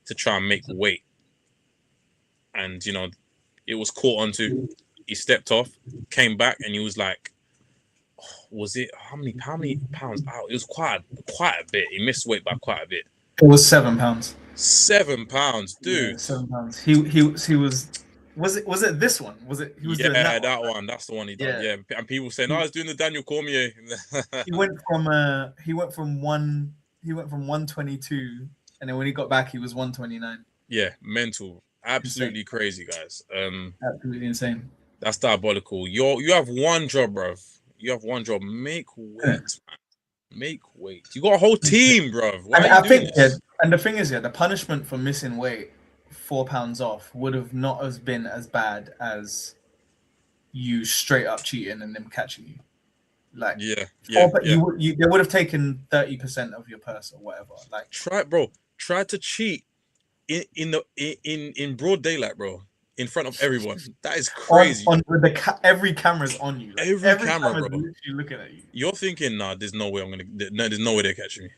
to try and make weight. And, it was caught onto. He stepped off, came back, and he was like, was it how many pounds out? It was quite a bit. He missed weight by quite a bit.
It was 7 pounds.
7 pounds, dude.
Yeah, 7 pounds. He was. Was it this one? Was it? He was doing that
one. That's the one he done. Yeah, and people say, "No, I was doing the Daniel Cormier."
He went from 122, and then when he got back, he was 129.
Yeah, mental, absolutely crazy, guys.
Absolutely insane.
That's diabolical. You have one job, bro. You have one job. Make weight, man. Make weight. You got a whole team, bro.
I think, and the thing is, the punishment for missing weight, 4 pounds off, would have not as been as bad as you straight up cheating and them catching you. Like, they would have taken 30% of your purse or whatever. Like,
try to cheat in broad daylight, bro. In front of everyone. That is crazy.
Every camera's on you. Like, every camera, bro. Literally looking at you.
You're thinking, there's no way there's no way they're catching me.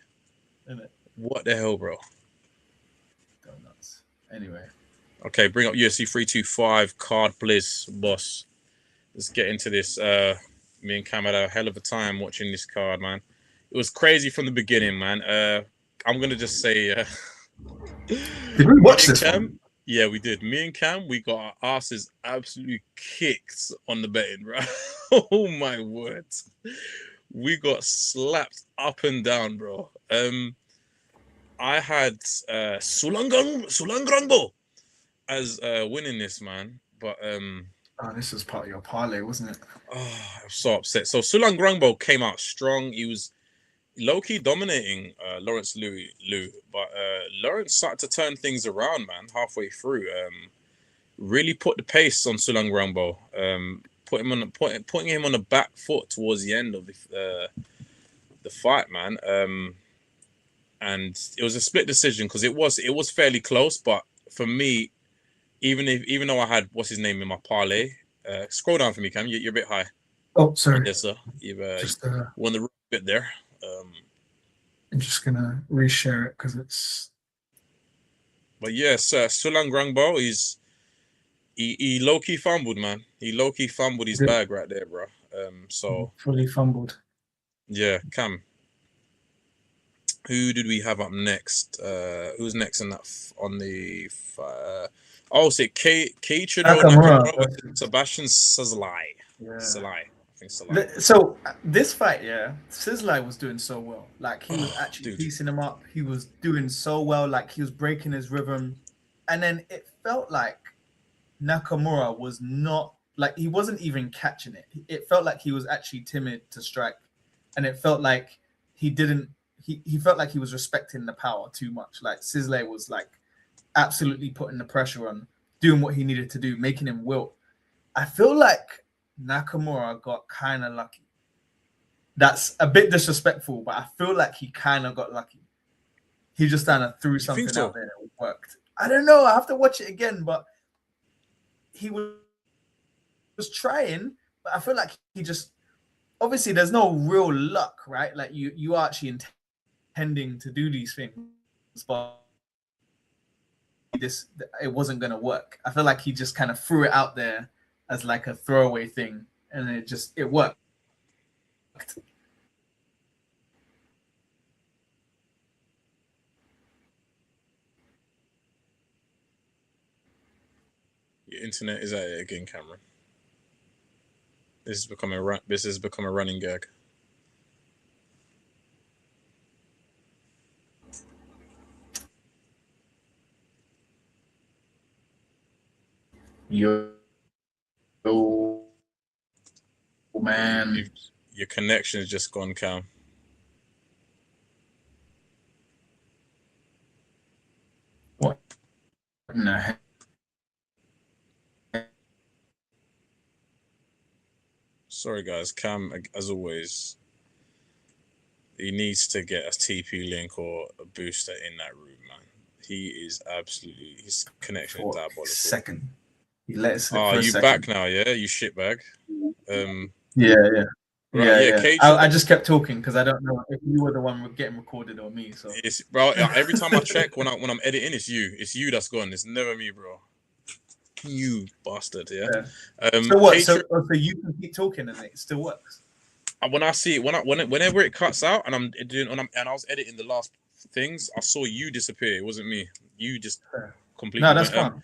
Isn't it?
What the hell, bro?
Anyway,
Okay, bring up UFC 325 card, please, boss. Let's get into this. Me and Cam had a hell of a time watching this card, man. It was crazy from the beginning, man. I'm gonna just say,
did we watch this
Cam,
one?
yeah, we did. Me and Cam, we got our asses absolutely kicked on the betting, bro. Oh my word, we got slapped up and down, bro. I had Sulangrango as winning this, man, but
Oh, this was part of your parlay, wasn't it?
oh, I'm so upset. So Sulangrango came out strong. He was low-key dominating Lawrence Liu, but Lawrence started to turn things around, man, halfway through. Really put the pace on Sulang Rambo. Putting him on the back foot towards the end of the fight, man. And it was a split decision because it was fairly close, but for me, even though I had what's his name in my parlay, scroll down for me, Cam. You're a bit high.
Oh, sorry.
Yes, sir. You've
Just
won the bit there.
I'm just gonna reshare it because it's.
But yes, Sulang Rangbo, he low key fumbled, man. He low key fumbled his bag right there, bro. So
fully fumbled.
yeah, Cam. Who did we have up next? Who's next in that on the? Oh, it's Keiichiro Nakamura, Sebastian Szalai.
Yeah.
Szalai. I think Szalai.
So this fight, yeah, Szalai was doing so well. Like he was actually piecing him up. He was doing so well. Like he was breaking his rhythm, and then it felt like Nakamura was not like he wasn't even catching it. It felt like he was actually timid to strike, and it felt like he didn't. He felt like he was respecting the power too much. Like Szalai was like absolutely putting the pressure on, doing what he needed to do, making him wilt. I feel like Nakamura got kind of lucky. That's a bit disrespectful, but I feel like he kind of got lucky. He just kind of threw something out there that worked. I don't know. I have to watch it again, but he was trying, but I feel like he just obviously there's no real luck, right? Like you are actually intending to do these things, but it wasn't gonna work. I feel like he just kind of threw it out there as like a throwaway thing, and it worked.
Your internet is at it again, Cameron. This has become a running gag.
Yo, man.
Your connection is just gone, Cam.
What? No.
Sorry, guys. Cam, as always, he needs to get a TP link or a booster in that room, man. He is absolutely his connection is diabolical.
Second. He let us
slip for a second. Back now, yeah? You shitbag.
Yeah. Right, yeah. I just kept talking because I don't know if you were the one getting recorded or me. So
bro, every time I check when I'm editing, it's you that's gone. It's never me, bro. You bastard, yeah.
So what? So you can keep talking and it still works.
When I see whenever it cuts out and I was editing the last things, I saw you disappear. It wasn't me. You just completely.
No, that's fine.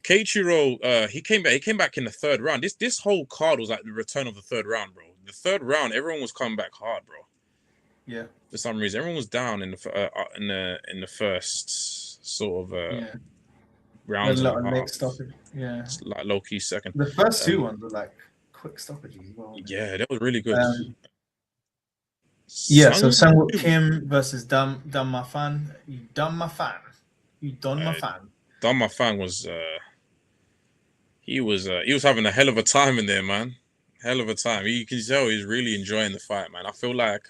Keiichiro, he came back in the third round. This whole card was like the return of the third round, bro. The third round, everyone was coming back hard, bro.
Yeah.
For some reason, everyone was down in the first sort of rounds.
A lot of late stoppage. Yeah.
It's like low key second.
The first two ones were like quick stoppages as well.
Yeah, that was really good.
Yeah, so Sang-Wook Kim versus Dam Mafan. You done my fan. Dam
Mafan was he was having a hell of a time in there, man. Hell of a time. You can tell he's really enjoying the fight, man. I feel like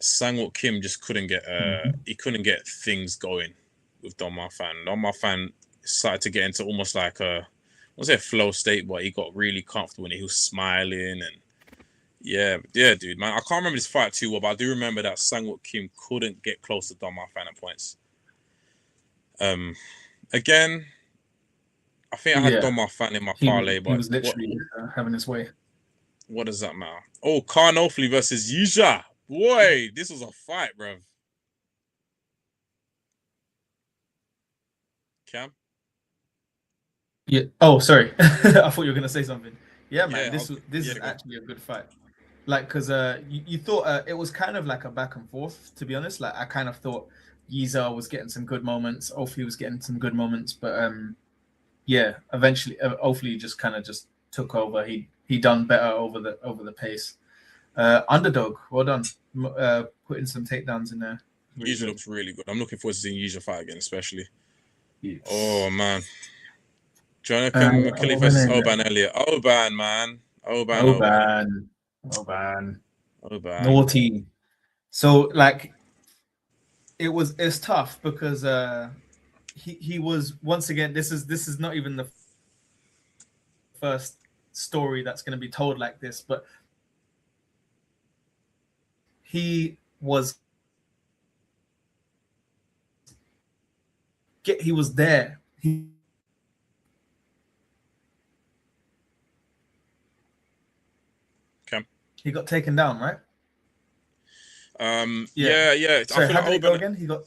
Sang-Wook Kim just couldn't get he couldn't get things going with Dam Mafan. Dam Mafan started to get into almost like I won't say a flow state, but he got really comfortable and he was smiling and yeah, dude, man. I can't remember this fight too well, but I do remember that Sang-Wook Kim couldn't get close to Dam Mafan at points. Again, I think I had
Yeah,
Dom fan in my
he was
parlay,
he
but
was literally having his way.
what does that matter? Oh, Khan Ofley versus Yisha. Boy, this was a fight, bruv. Cam?
Yeah. Oh, sorry. I thought you were gonna say something. Yeah, man.
Yeah,
This is
go on.
actually a good fight. Like, cause you thought it was kind of like a back and forth. To be honest, like I kind of thought Yiza was getting some good moments. Ofli was getting some good moments, but yeah, eventually, Ofli just kind of just took over. He done better over the pace. Underdog, well done. Putting some takedowns in there. Really
Yisha
good.
looks really good. I'm looking forward to seeing Yisha fight again, especially.
Yes.
Oh man. Jonathan McKinley versus
Oban,
Oban Elliott. Oban, man. Oban.
Oban, Oban,
Oban.
naughty. So like it's tough because he was once again. This is not even the first story that's going to be told like this, but he was there.
Cam.
He got taken down, right? Yeah.
Yeah. I
Sorry,
feel
how
like
did it go
Oban.
again? He got.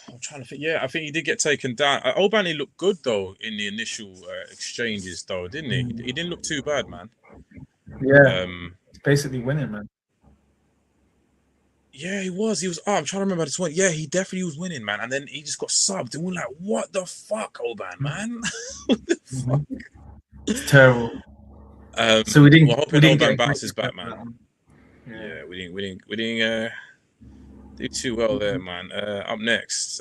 I'm trying to think. Yeah, I think he did get taken down. Obani looked good though in the initial exchanges, though, didn't he? He didn't look too bad, man.
Yeah, he's basically winning, man.
Yeah, he was. Oh, I'm trying to remember this one. Yeah, he definitely was winning, man. And then he just got subbed, and we're like, "What the fuck, Oban, man? What the fuck?"
It's terrible. So
we're hoping
we didn't
Oban
get a great
bounces back, man. Yeah, we didn't do too well there, man. Up next,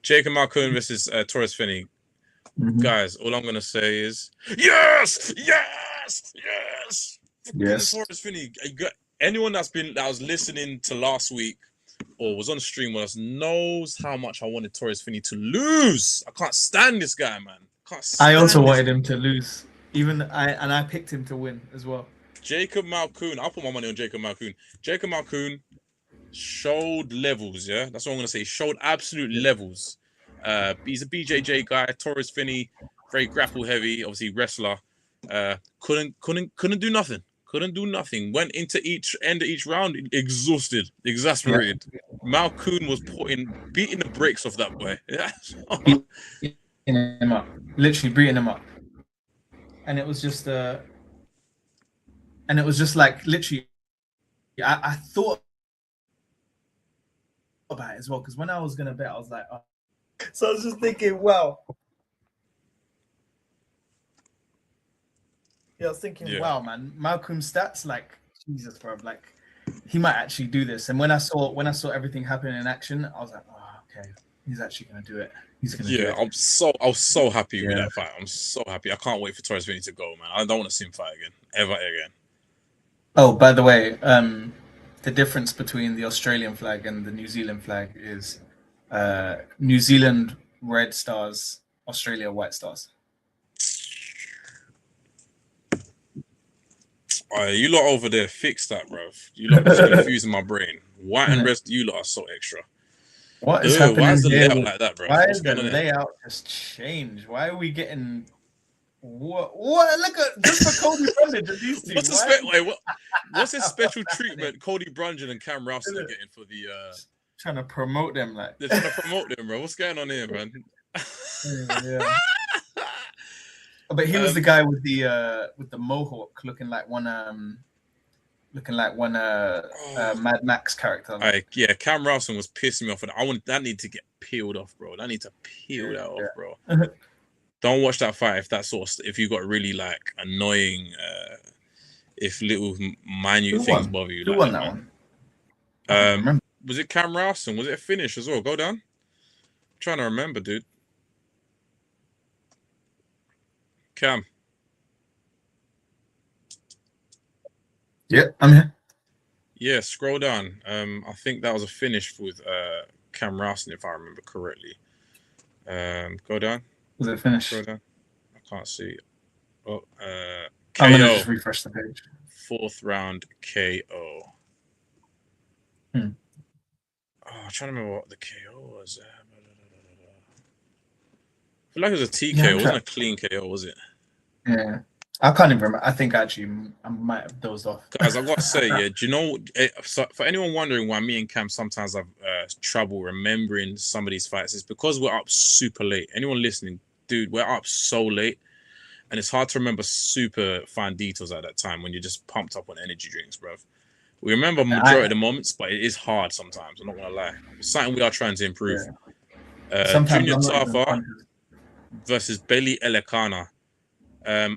Jacob Malkoon versus Torres Finney. Guys, all I'm gonna say is yes.
Yes.
Torres Finney. Anyone that was listening to last week or was on the stream with us knows how much I wanted Torres Finney to lose. I can't stand this guy, man.
I also wanted him to lose. I picked him to win as well.
Jacob Malkoon. I'll put my money on Jacob Malkoon. Jacob Malkoon showed levels, yeah? That's what I'm going to say. Showed absolute levels. He's a BJJ guy. Torres Finney, very grapple heavy, obviously wrestler. Couldn't do nothing. Couldn't do nothing. Went into each end of each round exhausted, exasperated. Yeah. Malkoon was beating the brakes off that boy.
Beating him up. Literally beating him up. And it was just like literally I thought about it as well, because when I was gonna bet, I was like, oh. So I was just thinking, wow. Yeah, I was thinking, wow, man, Malcolm's stats, like, Jesus, bro, like, he might actually do this. And when I saw everything happen in action, I was like, oh, okay, he's actually gonna do it. He's gonna do it.
I was so happy with that fight. I'm so happy. I can't wait for Torres Finney to go, man. I don't want to see him fight again, ever again.
Oh, by the way, the difference between the Australian flag and the New Zealand flag is New Zealand red stars, Australia white stars.
You lot over there, fix that, bro. You lot are confusing my brain. White and red, you lot are so extra.
What is happening?
Why is the layout like that, bro?
Why is the layout just changed? Why are we getting what? Look at just for Cody Brundage and these two.
What's this special treatment Cody Brundage and Cam Rowson are getting for the?
Trying to promote them, like
they're trying to promote them, bro. What's going on here, man?
Yeah. But he was the guy with the mohawk, looking like one Mad Max character.
Yeah, Cam Rowson was pissing me off, and that need to get peeled off, bro. That need to peel that off, bro. Don't watch that fight if you got really like annoying, if little minute things bother you.
Who won that one?
Was it Cam Rowson? Was it a finish as well? Go down. I'm trying to remember, dude. Cam.
Yeah, I'm here.
Yeah, scroll down. I think that was a finish with Cam Rowson, if I remember correctly. Go down.
Was it finished?
Go down. I can't see. Oh,
KO. I'm gonna just refresh the page.
4th round KO. I'm trying to remember what the KO was. I feel like it was a
Yeah,
TKO. It wasn't a clean KO, was it?
yeah. I can't even remember. I think actually I might have dozed off.
Guys, I gotta say, yeah. Do you know? So for anyone wondering why me and Cam sometimes have trouble remembering some of these fights, it's because we're up super late. Anyone listening, dude, we're up so late, and it's hard to remember super fine details at that time when you're just pumped up on energy drinks, bro. We remember majority of the moments, but it is hard sometimes. I'm not gonna lie. It's something we are trying to improve.
Sometimes
Junior
I'm not even
Tafa
conscious.
versus Bailey Elekana.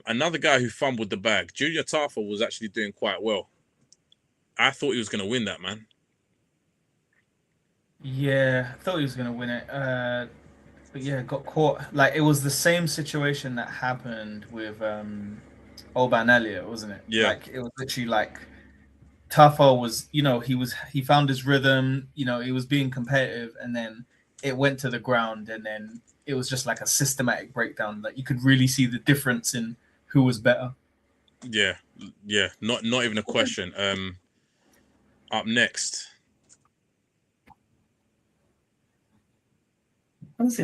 Another guy who fumbled the bag. Junior Tafa was actually doing quite well. I thought he was going to win that, man.
Yeah, I thought he was gonna win it. But yeah, got caught. Like it was the same situation that happened with Oban Elliott, wasn't it?
Yeah.
Like it was literally like Tafa was, he found his rhythm, he was being competitive, and then it went to the ground, and then it was just like a systematic breakdown. Like you could really see the difference in who was better.
Yeah, not even a question. Up next. Don't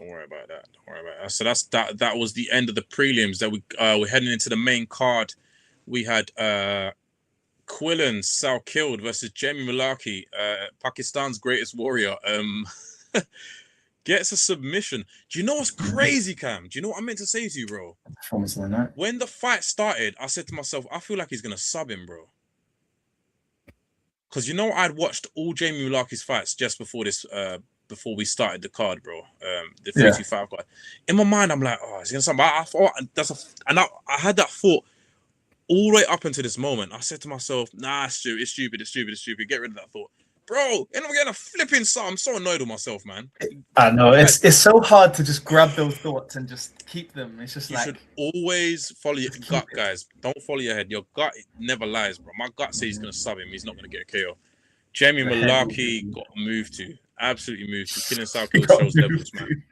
worry about that. Don't worry about that. So that was the end of the prelims. That we're heading into the main card. We had Quillan Salkilled versus Jamie Mullarkey, Pakistan's greatest warrior. Gets a submission. Do you know what's crazy, Cam? Do you know what I meant to say to you, bro? When the fight started, I said to myself, I feel like he's gonna sub him, bro. Because I'd watched all Jamie Mullarkey's fights just before this, before we started the card, bro. The 325 card. In my mind, I'm like, oh, he's gonna sub. I thought I had that thought all the way up until this moment. I said to myself, nah, it's stupid. Get rid of that thought. Bro, and I'm getting a flipping sub. I'm so annoyed with myself, man.
I know it's so hard to just grab those thoughts and just keep them. It's just
you should always follow your gut, guys. Don't follow your head. Your gut never lies, bro. My gut says he's gonna sub him. He's not gonna get a KO. Jamie Mullarkey got moved to. Absolutely moved to. Killing Salkilled shows levels, man.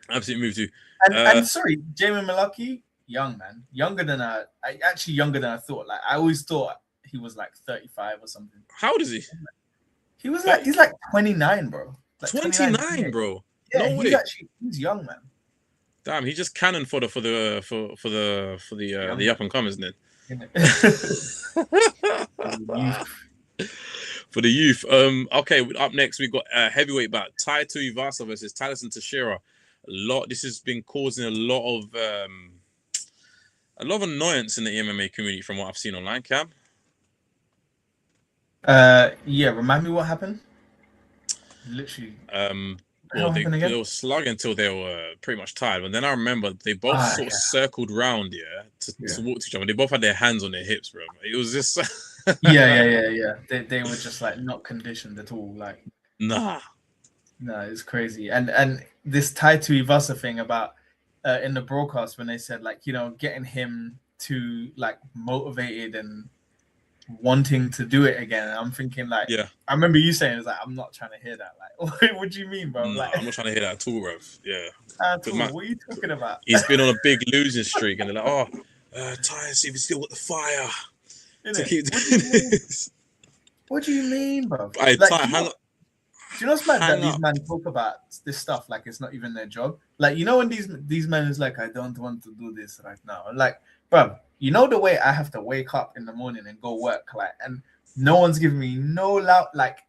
Absolutely moved to.
And sorry, Jamie Mullarkey, young man, younger than I thought. Like I always thought he was like 35 or something.
How old is he?
He's like 29, bro.
Like 29, bro.
Yeah, no he's young, man.
Damn, he's just cannon for the up and comers, isn't it? For the youth. Okay, up next we got heavyweight bout Tai Tuivasa versus Thaleson Teixeira. This has been causing a lot of annoyance in the MMA community from what I've seen online, Cam.
Yeah, remind me what happened. Literally.
Well, they were slugging until they were pretty much tired. But then I remember they both sort of circled round, to walk to each other. They both had their hands on their hips, bro. It was just
yeah. They were just like not conditioned at all. Like
no,
it's crazy. And this Tai Tuivasa thing about in the broadcast when they said like getting him to like motivated and wanting to do it again. I'm thinking like, I remember you saying, it's like, I'm not trying to hear that. Like, what do you mean, bro?
No,
like,
I'm not trying to hear that at all, bro. Yeah.
What are you talking about?
He's been on a big losing streak, and they're like, Ty, see if he's still got the fire to keep doing this.
What do you mean, bro?
Hey,
like,
Ty, hang up.
Do you know what's mad that these men talk about this stuff like it's not even their job? Like, when these men is like, I don't want to do this right now. Like, bro, the way I have to wake up in the morning and go work, like, and no one's giving me no loud, like,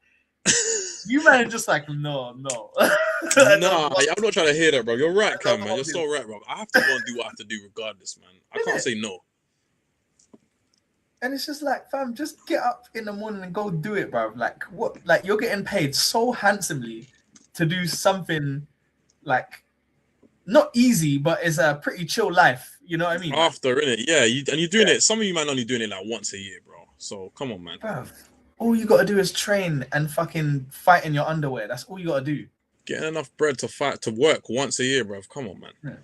you man are just like, no.
No, I'm not trying to hear that, bro. You're right, Cam, man. You're so right, bro. I have to go and do what I have to do regardless, man. I can't say no.
And it's just like, fam, just get up in the morning and go do it, bro. Like, what? Like, you're getting paid so handsomely to do something, like, not easy, but it's a pretty chill life. You know what I mean?
After, innit? Yeah, and you're doing it. Some of you man only doing it like once a year, bro. So come on, man.
Bruv, all you gotta do is train and fucking fight in your underwear. That's all you gotta do.
Getting enough bread to work once a year, bro. Come on, man.
Yeah.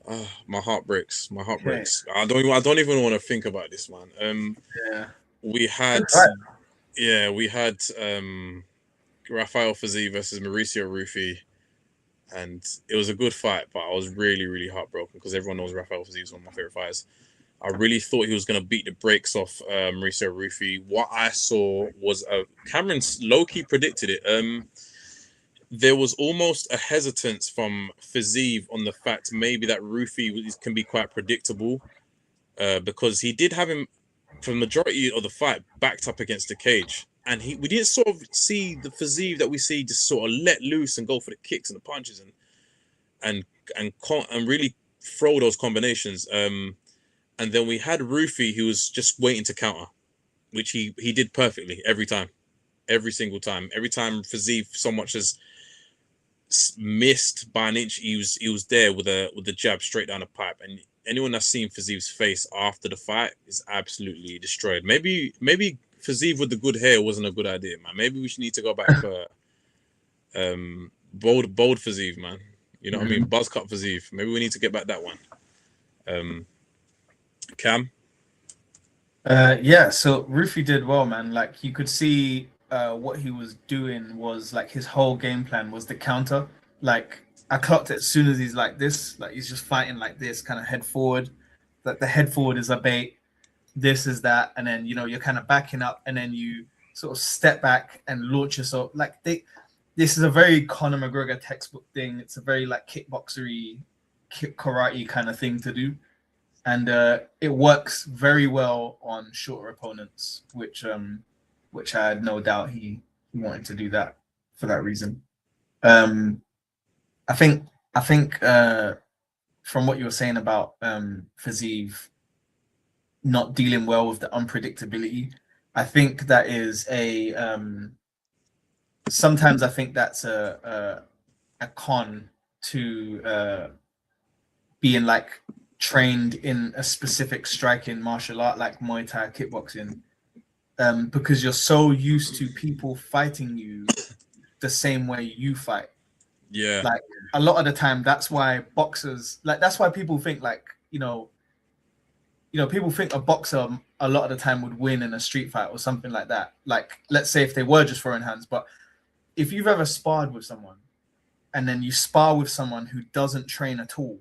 Oh, my heart breaks. I don't even want to think about this, man. We had Rafael Fiziev versus Mauricio Rufy, and it was a good fight, but I was really, really heartbroken because everyone knows Rafael Fiziev is one of my favorite fighters. I really thought he was going to beat the brakes off Mauricio Rufy. What I saw was Cameron low-key predicted it. There was almost a hesitance from Fiziev on the fact maybe that Rufy can be quite predictable because he did have him for the majority of the fight backed up against the cage. And we didn't sort of see the Fiziev that we see just sort of let loose and go for the kicks and the punches and really throw those combinations. And then we had Rufy, who was just waiting to counter, which he did perfectly every time, every single time. Every time Fiziev so much as missed by an inch, he was there with a jab straight down the pipe. And anyone that's seen Fiziev's face after the fight is absolutely destroyed. Maybe Fiziev with the good hair wasn't a good idea, man. Maybe we should need to go back for bold Fiziev, man. You know what I mean? Buzz cut Fiziev. Maybe we need to get back that one. Cam?
Yeah, so Rufy did well, man. Like you could see what he was doing was like his whole game plan was the counter. Like I clocked it as soon as he's like this, like he's just fighting like this, kind of head forward. Like the head forward is a bait, this is that, and then you're kind of backing up, and then you sort of step back and launch yourself. Like this is a very Conor McGregor textbook thing. It's a very like kickboxery, karate kind of thing to do. And it works very well on shorter opponents, which I had no doubt he wanted to do that for that reason. I think from what you were saying about Fiziev not dealing well with the unpredictability, I think that is sometimes I think that's a con to being like trained in a specific striking martial art like Muay Thai, kickboxing, because you're so used to people fighting you the same way you fight.
Yeah.
Like a lot of the time, that's why boxers, like that's why people think like, people think a boxer a lot of the time would win in a street fight or something like that. Like, let's say if they were just throwing hands, but if you've ever sparred with someone and then you spar with someone who doesn't train at all,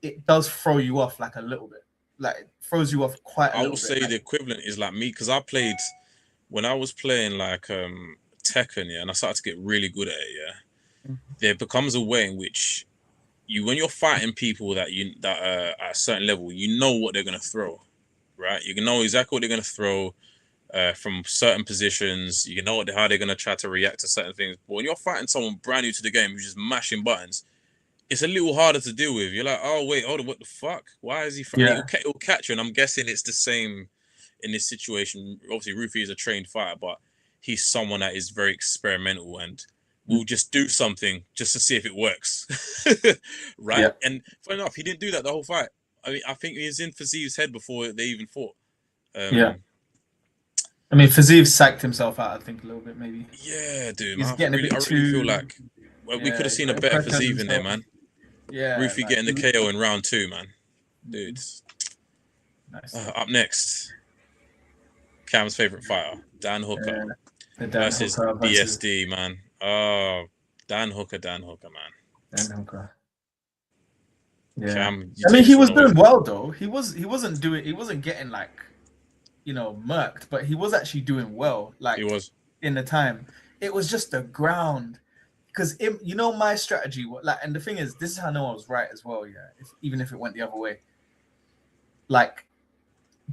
it does throw you off like a little bit. Like it throws you off quite a little bit.
I would say the equivalent is like me, because I played when I was playing like Tekken, yeah, and I started to get really good at it, yeah. There becomes a way in which when you're fighting people that are at a certain level, you know what they're gonna throw, right? You can know exactly what they're gonna throw from certain positions. You know how they're gonna try to react to certain things. But when you're fighting someone brand new to the game who's just mashing buttons, it's a little harder to deal with. You're like, oh wait, hold on, what the fuck? Why is he? It'll catch you, and I'm guessing it's the same in this situation. Obviously, Rufy is a trained fighter, but he's someone that is very experimental and will just do something just to see if it works, right? Yeah. And funny enough, he didn't do that the whole fight. I mean, I think he was in Fiziev's head before they even fought.
Yeah. I mean, Fiziev psyched himself out, I think, a little bit, maybe.
Yeah, dude.
He's getting
I really feel like we could have seen a better Fiziev in there, man.
Yeah.
Rufy like, getting the KO in round 2, man. Dude.
Nice.
Up next, Cam's favorite fighter, Dan Hooker versus BSD, man. Oh, Dan Hooker, man.
Dan Hooker. Yeah. Cam, I mean, he was doing well though. He wasn't getting like, murked, but he was actually doing well. Like he was in the time. It was just the ground. Because my strategy, like, and the thing is, this is how I know I was right as well. Yeah, even if it went the other way, like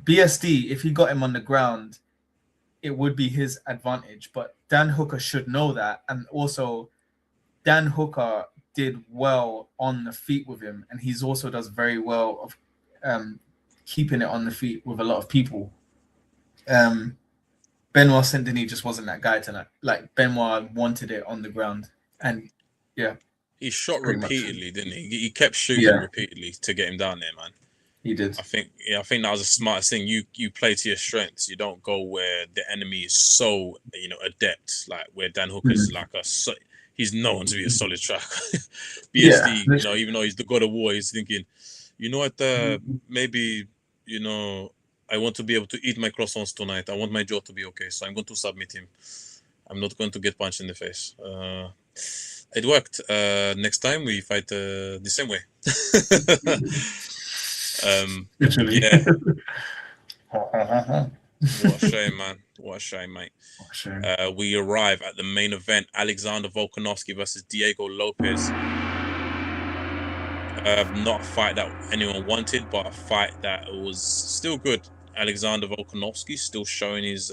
BSD, if he got him on the ground, it would be his advantage. But Dan Hooker should know that, and also Dan Hooker did well on the feet with him, and he's also does very well of keeping it on the feet with a lot of people. Benoit Saint-Denis just wasn't that guy tonight. Like Benoit wanted it on the ground. And yeah,
he shot repeatedly, didn't he? He kept shooting repeatedly to get him down there, man.
He did.
I think that was the smartest thing. You play to your strengths. You don't go where the enemy is so adept, like where Dan Hooker's like he's known to be a solid striker. BSD, even though he's the god of war, he's thinking, maybe I want to be able to eat my croissants tonight. I want my jaw to be okay, so I'm going to submit him. I'm not going to get punched in the face. It worked. Next time we fight the same way.
Literally.
Yeah,
What
what a shame, man. What a shame, mate.
a shame.
We arrive at the main event: Alexander Volkanovski versus Diego Lopez. Not a fight that anyone wanted, but a fight that was still good. Alexander Volkanovski still showing his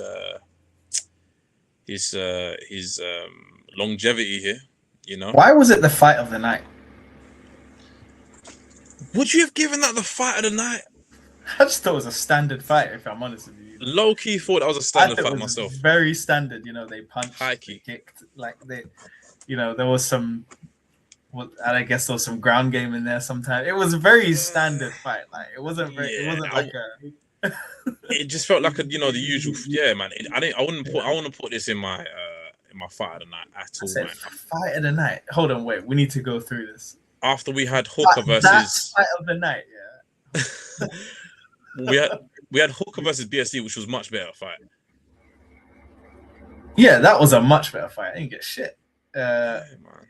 longevity here. You know,
Why was it the fight of the night?
would you have given that the fight of the night?
I just thought it was a standard fight, if I'm honest with you.
Low key thought that was a
I
standard
thought
fight
it was
myself.
very standard. You know, they punched,
High
they
key.
kicked, like they, you know, there was some, well, and I guess there was some ground game in there. Sometimes it was a very standard fight. Like it wasn't very, it
Yeah,
wasn't like a.
It just felt like a, you know, the usual. Yeah, man. I wouldn't put this in my fight of the night at
I
all,
said
man.
fight of the night. Hold on, wait. We need to go through this.
After we had Hooker
That's
versus
fight of the night. Yeah.
we had Hooker versus BSD, which was much better fight.
Yeah, that was a much better fight. I didn't get shit.
Yeah, man.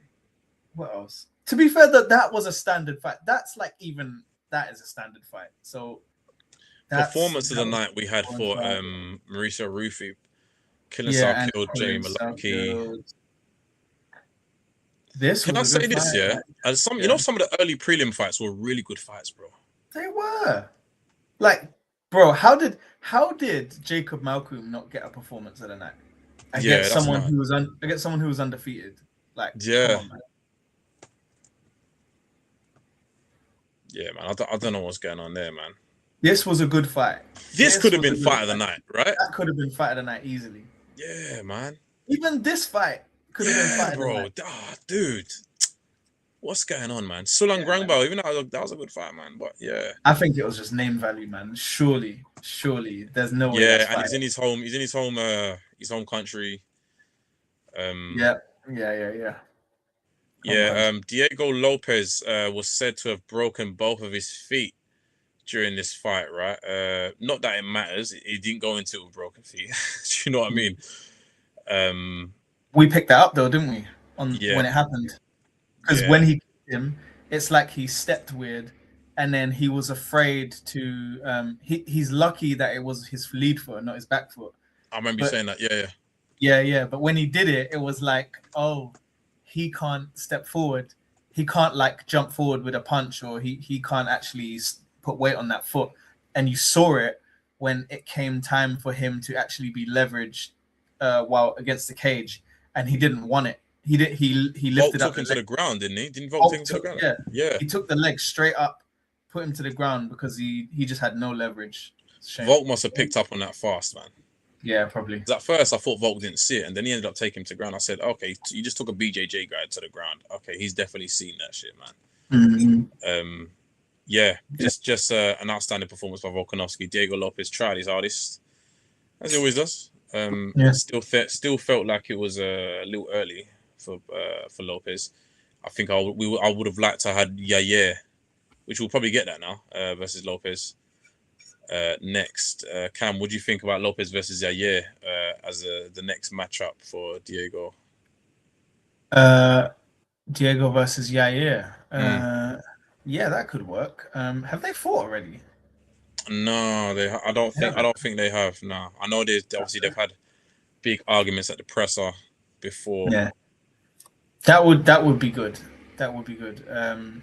What else? To be fair, that was a standard fight. That's like even that is a standard fight. So
Performance of the night we had for Mauricio Rufy, Killing killed Jay Malaki.
This
Can I say this?
fight.
Yeah, and you know, some of the early prelim fights were really good fights, bro.
They were. Like, bro, how did Jacob Malcolm not get a performance of the night against someone who was undefeated? Like,
yeah,
come on, man.
Yeah, man. I don't know what's going on there, man.
This was a good fight.
This could have been fight of the night, right?
That could have been fight of the night easily.
Yeah, man.
Even this fight could have been fight of the night.
Oh, dude. What's going on, man? Sulang Grangbao, even though that was a good fight, man. But yeah.
I think it was just name value, man. Surely. There's no way.
Yeah, and he's in his home country.
Yeah.
Diego Lopez was said to have broken both of his feet during this fight, right? Not that it matters. He didn't go into it with broken feet. Do you know what I mean?
We picked that up though, didn't we? When it happened. Because when he kicked him, it's like he stepped weird, and then he was afraid to. He's lucky that it was his lead foot, not his back foot.
I remember you saying that.
Yeah. But when he did it, it was like, oh, he can't step forward. He can't like jump forward with a punch, or he can't actually put weight on that foot. And you saw it when it came time for him to actually be leveraged while against the cage, and he didn't want it. He lifted
Volk took him to the ground, didn't he? Didn't Volk take him to the ground? Yeah.
He took the leg straight up, put him to the ground because he just had no leverage.
Volk must have picked up on that fast, man.
Yeah, probably.
At first, I thought Volk didn't see it, and then he ended up taking him to the ground. I said, okay, you just took a BJJ guy to the ground. Okay, he's definitely seen that shit, man.
Mm-hmm.
Just an outstanding performance by Volkanovski. Diego Lopez tried his hardest, as he always does. Still felt like it was a little early for Lopez. I think I would have liked to have had Yair, which we'll probably get that now, versus Lopez. Next, Cam, what do you think about Lopez versus Yair as the next matchup for Diego?
Diego versus Yair. Yeah, that could work. Have they fought already?
No, I don't think they have. No, I know they've had big arguments at the presser before.
Yeah, that would be good. That would be good.
And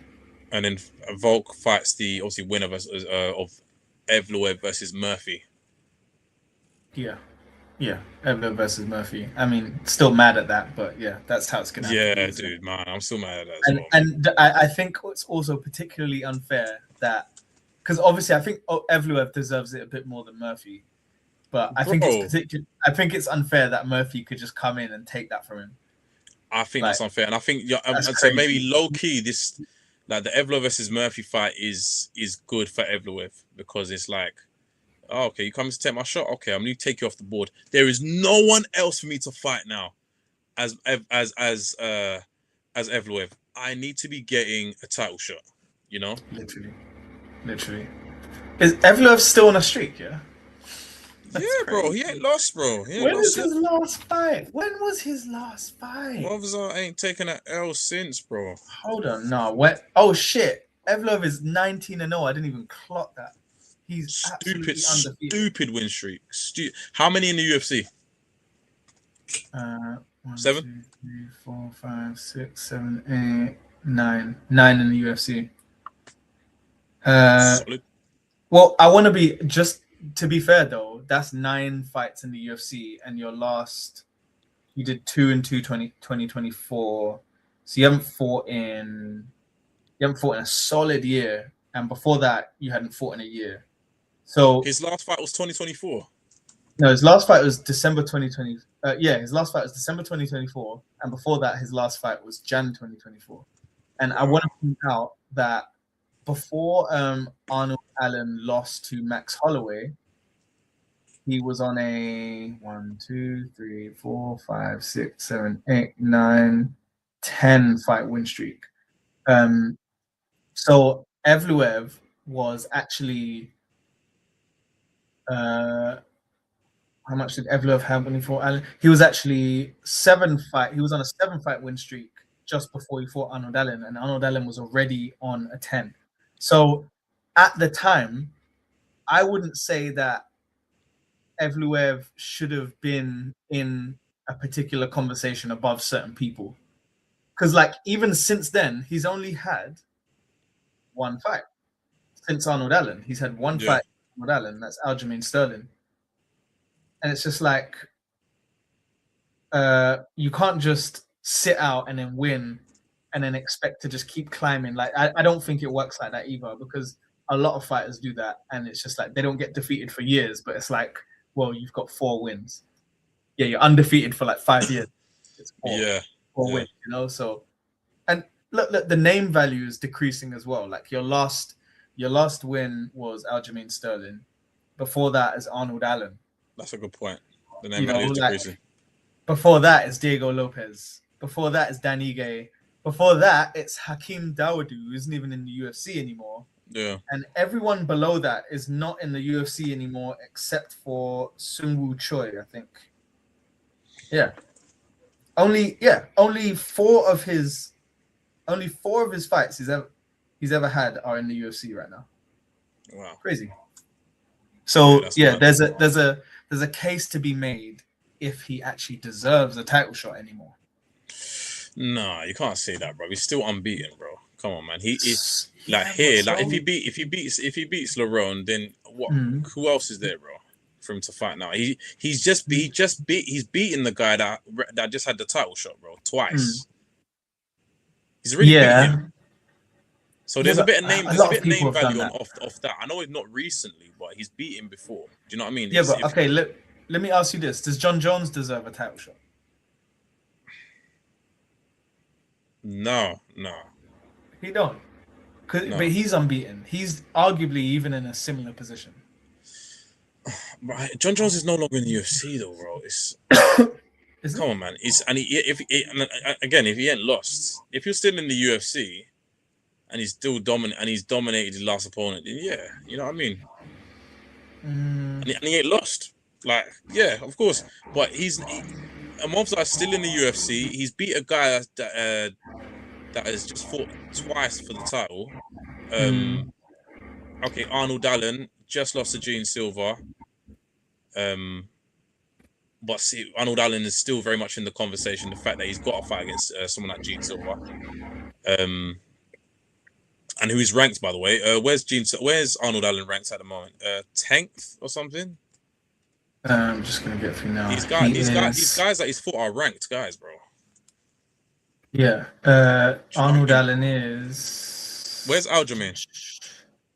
then Volk fights the obviously winner of Evloev versus Murphy.
Yeah, Evloev versus Murphy. I mean, still mad at that, but yeah, that's how it's gonna happen.
Yeah, dude, man, I'm still mad at that as well.
And I think it's also particularly unfair that because obviously I think Evloev deserves it a bit more than Murphy, but I think it's unfair that Murphy could just come in and take that from him.
I think that's unfair, and I think so maybe low key this. Like the Evloev versus Murphy fight is good for Evloev because it's like, oh, okay, you come to take my shot. Okay, I'm going to take you off the board. There is no one else for me to fight now, as Evloev. I need to be getting a title shot. You know,
literally. Is Evloev still on a streak? Yeah.
That's crazy. Bro, he ain't lost, bro.
When was his last fight? Movzar
ain't taken an L since, bro.
Hold on, no. What? Oh shit! Evloev is 19-0. I didn't even clock that. He's absolutely undefeated.
Stupid win streak. How many in the UFC?
1,
7?
2, 3, 4, 5, 6, 7, 8, 9. 9 in the UFC.
Solid.
Well, I want to be, just to be fair though, that's 9 fights in the UFC, and your last, you did 2 and 2 2024. So you haven't fought in a solid year, and before that you hadn't fought in a year. So
his last fight was 2024.
No, his last fight was December 2020. His last fight was December 2024, and before that, his last fight was Jan 2024. And I want to point out that before Arnold Allen lost to Max Holloway, he was on a 1, 2, 3, 4, 5, 6, 7, 8, 9, 10 fight win streak. So Evloev was actually how much did Evloev have when he fought Allen? He was actually he was on a 7-fight win streak just before he fought Arnold Allen, and Arnold Allen was already on a 10. So at the time, I wouldn't say that Evloev should have been in a particular conversation above certain people. Because like even since then, he's only had 1 fight. Since Arnold Allen, he's had 1 fight with Arnold Allen, that's Aljamain Sterling. And it's just like you can't just sit out and then win and then expect to just keep climbing. Like I don't think it works like that either, because a lot of fighters do that, and it's just like they don't get defeated for years, but it's like, well, you've got 4 wins. Yeah, you're undefeated for like 5 years. It's 4 wins, you know. So, and look, the name value is decreasing as well. Like your last win was Aljamain Sterling. Before that is Arnold Allen.
That's a good point. The name value is decreasing.
Like, before that is Diego Lopez. Before that is Dan Ige. Before that, it's Hakeem Dawodu, who isn't even in the UFC anymore.
Yeah.
And everyone below that is not in the UFC anymore except for Seungwoo Choi, I think. Yeah. Only 4 of his fights he's ever had are in the UFC right now.
Wow.
Crazy. So there's a case to be made if he actually deserves a title shot anymore.
Nah, you can't say that, bro. He's still unbeaten, bro. Come on, man. He is if he beats Lerone, then what? Who else is there, bro, for him to fight now? He's beaten the guy that just had the title shot, bro, twice. He's really beaten him. So there's a bit of name value off that. I know it's not recently, but he's beaten before. Do you know what I mean?
Yeah, but okay, let me ask you this: does John Jones deserve a title shot?
No.
He don't. No. But he's unbeaten. He's arguably even in a similar position.
Right. John Jones is no longer in the UFC though, bro. Come on, man. If he ain't lost, if you're still in the UFC and he's still dominant and he's dominated his last opponent, then yeah, you know what I mean. And he ain't lost. Like, yeah, of course. But Movsar's still in the UFC. He's beat a guy that has just fought twice for the title. Okay, Arnold Allen just lost to Gene Silva. But see, Arnold Allen is still very much in the conversation. The fact that he's got a fight against someone like Gene Silva, and who is ranked, by the way. Where's Arnold Allen ranked at the moment? 10th or something.
I'm just gonna get through now.
These guys that he's fought are ranked guys, bro.
Yeah. Arnold Allen is.
Where's Aljamain?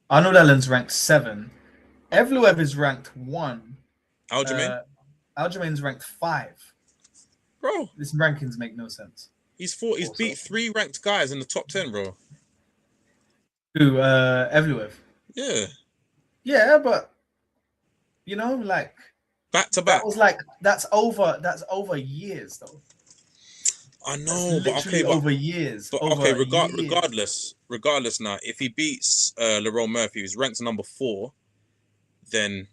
Arnold Allen's ranked 7. Evloev is ranked 1. Aljamain's ranked 5.
Bro,
these rankings make no sense.
He's beat 3 ranked guys in the top 10, bro.
Who? Evloev.
Yeah.
Yeah, but you know, like
back to back.
That's over years though.
I know, but
over years.
But okay, regardless. Now, if he beats Lerone Murphy, who's ranked number 4, then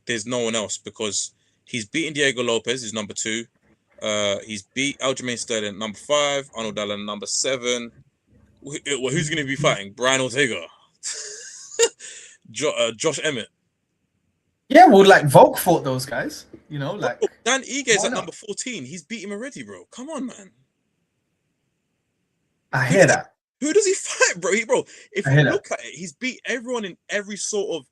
there's no one else because he's beaten Diego Lopez, who's number 2. He's beat Aljamain Sterling number 5, Arnold Allen number 7, Who's going to be fighting? Brian Ortega, Josh Emmett.
Yeah, well, like Volk fought those guys. You know, like
Dan Ige
why
at
not?
number 14. He's beat him already, bro. Come on, man.
I
Who
hear
does he,
that.
who does he fight, bro? Bro, if
I
you
hear that.
look at it, he's beat everyone in every sort of.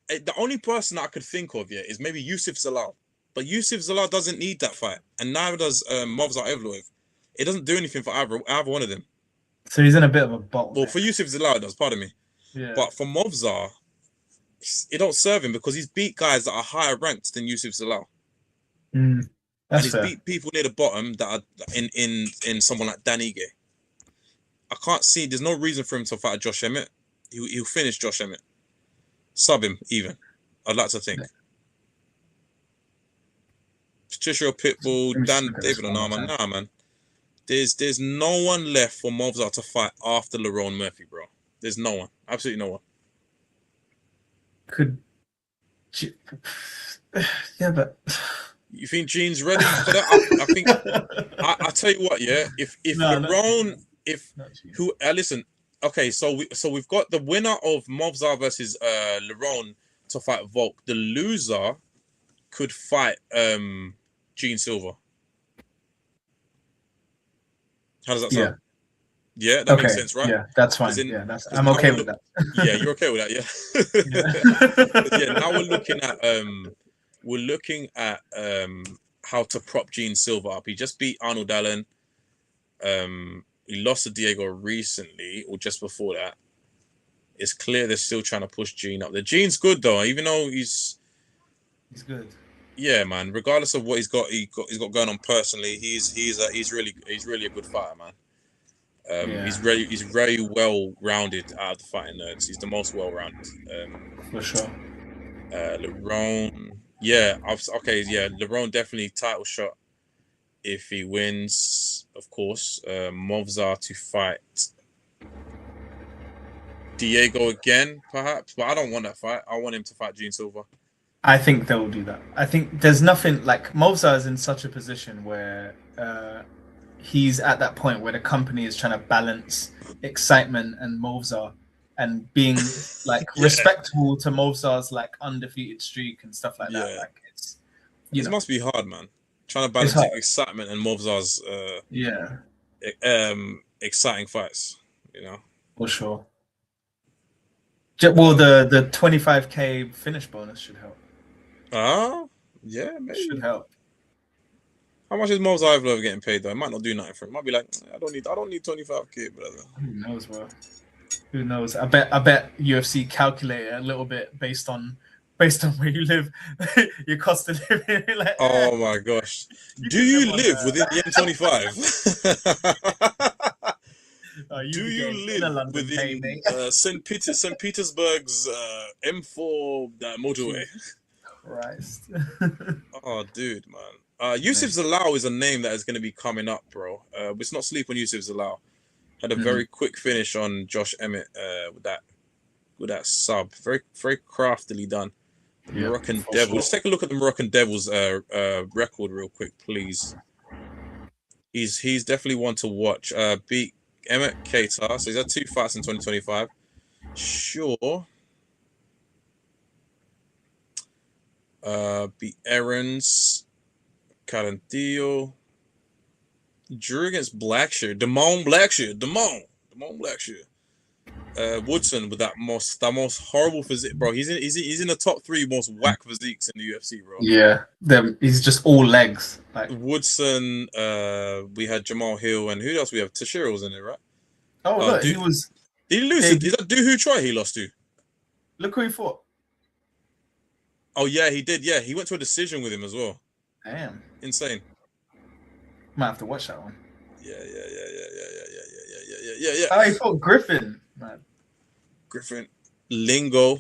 The only person I could think of, yeah, is maybe Yusuf Zalal. But Yusuf Zalal doesn't need that fight, and neither does Movsar Evloev. It doesn't do anything for either one of them.
So he's in a bit of a
Well, for
bottleneck.
Yusuf Zalal, it does. Pardon me.
Yeah.
But for Movsar, it don't serve him because he's beat guys that are higher ranked than Yusuf Zalal.
Mm,
And
that's
he's
fair.
beat people near the bottom that are in someone like Dan Ige. I can't see. There's no reason for him to fight Josh Emmett. He'll finish Josh Emmett. Sub him even. I'd like to think. Patricio Pitbull,
Let me just
Dan
look at this
David
one more
Onama.
time.
Nah, man. There's no one left for Movsar to fight after Lerone Murphy, bro. There's no one. Absolutely no one.
Could yeah, but
You think Gene's ready for that? I think I tell you what, yeah. If
No, not
Lerone,
Gene.
if
Not Gene.
who listen, okay, so we've got the winner of Movsar versus Lerone to fight Volk. The loser could fight Gene Silver. How does that sound? Yeah, that makes sense, right?
Yeah, that's fine. Yeah,
Because
I'm
now
okay
we're
with that.
yeah, you're okay with that, yeah.
Yeah.
Yeah, now we're looking at how to prop Gene Silver up. He just beat Arnold Allen. He lost to Diego recently, or just before that. It's clear they're still trying to push Gene up. The Gene's good though, even though he's
good.
yeah, man. Regardless of what he's got going on personally, he's really a good fighter, man.
Yeah.
He's very well rounded out of the fighting nerds. He's the most well rounded.
For sure.
Lerone, yeah, okay, yeah. Lerone definitely title shot if he wins, of course. Movsar to fight Diego again, perhaps, but I don't want that fight. I want him to fight Gene Silver.
I think they will do that. I think there's nothing like Movsar is in such a position where he's at that point where the company is trying to balance excitement and Movsar and being like respectful to Movsar's like undefeated streak and stuff like that. Like it
must be hard, man. Trying to balance excitement and Movsar's exciting fights, you know.
For sure. Well, the 25K finish bonus should help.
Yeah, maybe.
Should help.
How much is Movsar Evloev getting paid though? It might not do nothing for him. It might be like, I don't need 25K, brother.
Who knows, bro? Who knows? I bet UFC calculate it a little bit based on where you live, your cost of living. Like,
oh my gosh. Do you live within the M25? Do you live within St. Petersburg's M4 motorway?
Christ.
Oh, dude, man. Yusuf Zalal is a name that is going to be coming up, bro. Let's not sleep on Yusuf Zalal. Had a very quick finish on Josh Emmett with that sub. Very, very craftily done. Yeah, Moroccan Devils. Sure. Let's take a look at the Moroccan Devils record real quick, please. He's definitely one to watch. Beat Emmett Keita, so he's had 2 fights in 2025. Sure. Beat Aarons, Carantillo. Drew against Blackshear. Damon Blackshear. Woodson with that most horrible physique, bro. He's in the top 3 most whack physiques in the UFC, bro.
Yeah, he's just all legs. Like
Woodson, we had Jamal Hill, and who else we have? Tashiro was in it, right?
Oh, look, he was.
Did he lose? Is that Doo Ho Choi he lost to?
Look who he fought.
Oh yeah, he did. Yeah, he went to a decision with him as well.
Damn.
Insane.
Might have to watch that one.
Yeah.
Oh, he fought Griffin. Man.
Griffin, Lingo.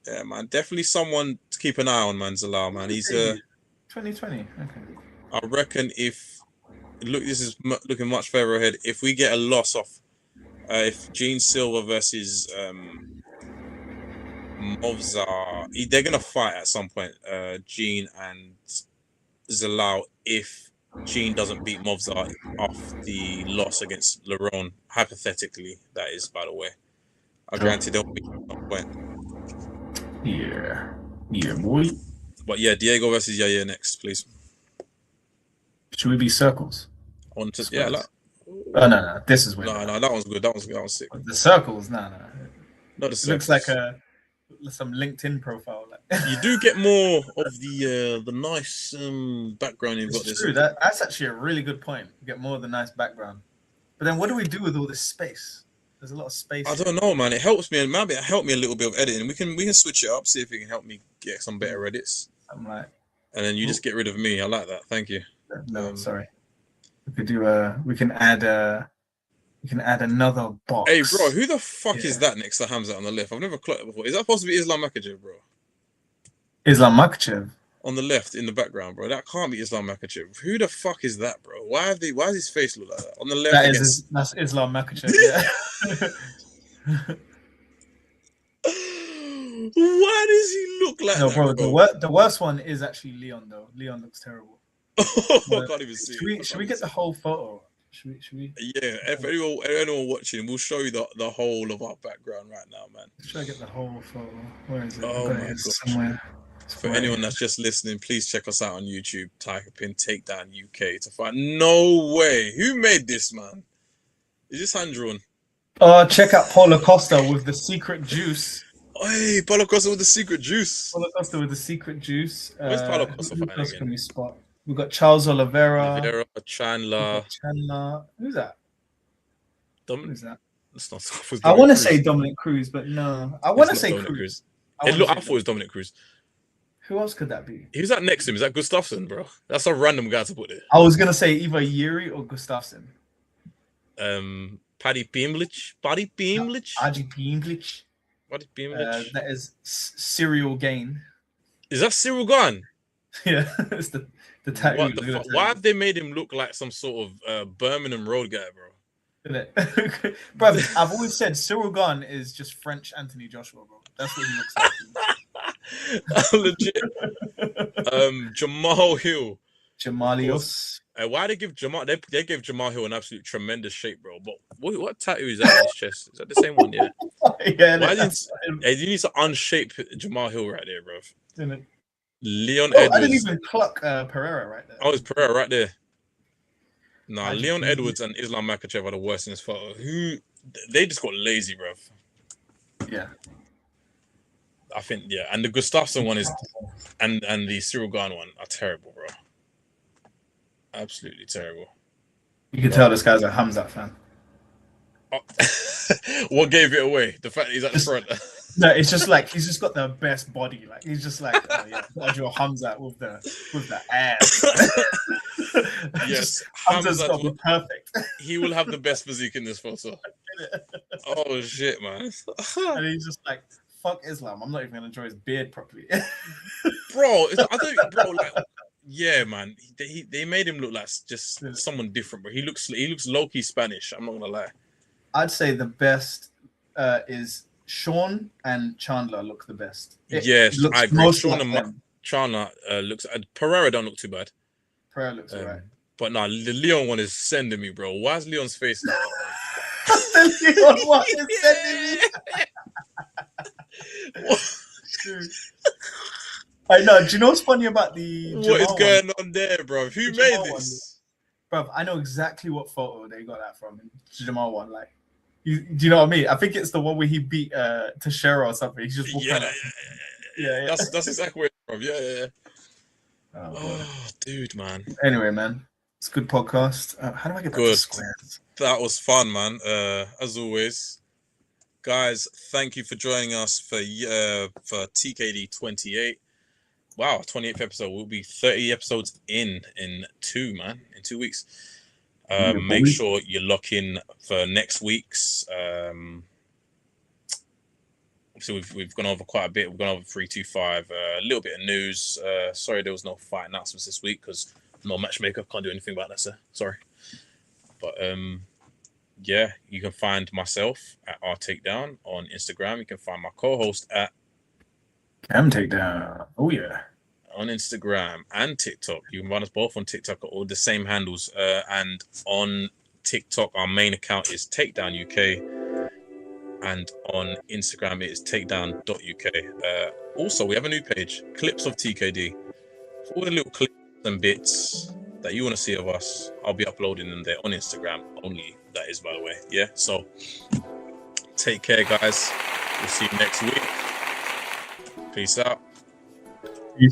Yeah, man, definitely someone to keep an eye on, man. Zalal, man. He's
2020. Okay.
I reckon this is looking much further ahead. If we get a loss off, if Gene Silver versus Movsar, they're gonna fight at some point. Gene and Zalal, if Gene doesn't beat Movzar off the loss against Lerone, hypothetically, that is, by the way. I granted they'll be at some point.
Yeah. Yeah, boy.
But yeah, Diego versus Yair next, please.
Should we be circles?
I want to, yeah, like,
Oh, no. This is way
no,
better.
that one's good. That one's sick.
The circles? No.
Not the
It
circles.
looks like some LinkedIn profile.
You do get more of the nice background you've got.
It's
This.
true. That's actually a really good point. You get more of the nice background. But then what do we do with all this space? There's a lot of space.
I don't know, man. It helps me, and maybe it helped me a little bit of editing. We can switch it up, see if it can help me get some better edits.
I'm like,
and then you just get rid of me. I like that. Thank you.
No, sorry. We could do we can add another box.
Hey, bro, who the fuck is that next to Hamza on the left? I've never clocked it before. Is that supposed to be Islam Makhachev, bro?
Islam Makhachev
on the left in the background, bro. That can't be Islam Makhachev. Who the fuck is that, bro? Why does his face look like that on the left?
That's Islam Makhachev. Yeah.
Why does he look like that?
No, bro. The worst one is actually Leon, though. Leon looks terrible.
I can't even see it.
Should we get the whole photo? Should we?
Yeah, if anyone watching, we'll show you the whole of our background right now, man.
Should I get the whole photo? Where is it?
Oh my god!
Somewhere.
For anyone that's just listening, please check us out on YouTube. Type in Takedown UK to find. No way! Who made this, man? Is this hand drawn?
Check out Paulo Costa with the secret juice.
Hey, Paulo Costa with the secret juice.
Paulo Costa with the secret juice.
Where's Paulo Costa
fighting again? Can we spot? We've got Charles Oliveira.
Chandler.
Who's that?
Who's that? That's not.
I want to say Dominic Cruz, but no. I want to say Cruz.
I thought it was Dominic Cruz.
Who else could that be?
Who's that next to him? Is that Gustafsson, bro? That's a random guy to put there.
I was gonna say either Yuri or Gustafsson.
Paddy Pimlich.
Paddy Pimlich. That is Cyril Gain.
Is that Cyril Gain?
Yeah, it's the tattoo.
What the fuck? Why have they made him look like some sort of Birmingham Road guy, bro?
Bro, I've always said Cyril Gain is just French Anthony Joshua, bro. That's what he looks like.
Legit. Jamal Hill.
Jamalios.
Why they give Jamal? They gave Jamal Hill an absolute tremendous shape, bro. But what tattoo is that on his chest? Is that the same one? Yeah. You need to unshape Jamal Hill right there, bro. Leon Edwards.
I didn't even clock Pereira right there.
Oh, it's Pereira right there. Nah, Leon Edwards and Islam Makhachev are the worst in this photo. They just got lazy, bro.
Yeah.
I think, yeah. And the Gustafsson one is, and the Cyril Gain one are terrible, bro. Absolutely terrible.
You can tell this guy's a Hamzat fan.
Oh. What gave it away? The fact that he's at the front.
No, it's just like he's just got the best body. Like he's just like, oh yeah, I draw Hamzat with the ass.
Yes,
Hamzat's got to be perfect.
He will have the best physique in this photo. Oh shit, man!
And he's just like, fuck Islam. I'm not even gonna draw his beard properly.
Bro, I don't, bro. Like, yeah, man. They made him look like just someone different, bro. He looks low-key Spanish. I'm not gonna lie.
I'd say the best is Sean and Chandler look the best.
Yes, I agree. Sean and Chandler looks. Pereira don't look too bad.
Pereira looks alright.
But nah, the Leon one is sending me, bro. Why is Leon's face like
that? The Leon one is sending me. I know. Do you know what's funny about the
What is going on there, bro? Who made this?
Bro, I know exactly what photo they got that from. Jamal one, like, do you know what I mean? I think it's the one where he beat Teixeira or something. He's just walking
yeah. That's exactly what, bro. Yeah. Oh, dude, man.
Anyway, man, it's a good podcast. How do I get back to squares?
That was fun, man. As always, guys, thank you for joining us for TKD 28. Wow, 28th episode. We'll be 30 episodes in 2 weeks. Make sure you lock in for next week's. So we've gone over quite a bit. We've gone over 325. A little bit of news. Sorry, there was no fight announcements this week because no matchmaker. Can't do anything about that, sir. Sorry. But yeah, you can find myself at R Takedown on Instagram. You can find my co-host at
Cam Takedown. Oh yeah.
on Instagram and TikTok. You can find us both on TikTok at all the same handles. And on TikTok, our main account is Takedown UK, and on Instagram it is takedown.uk. Also, we have a new page, Clips of TKD. For all the little clips and bits that you want to see of us, I'll be uploading them there on Instagram only. That is, by the way. Yeah. So take care, guys. We'll see you next week. Peace out.
You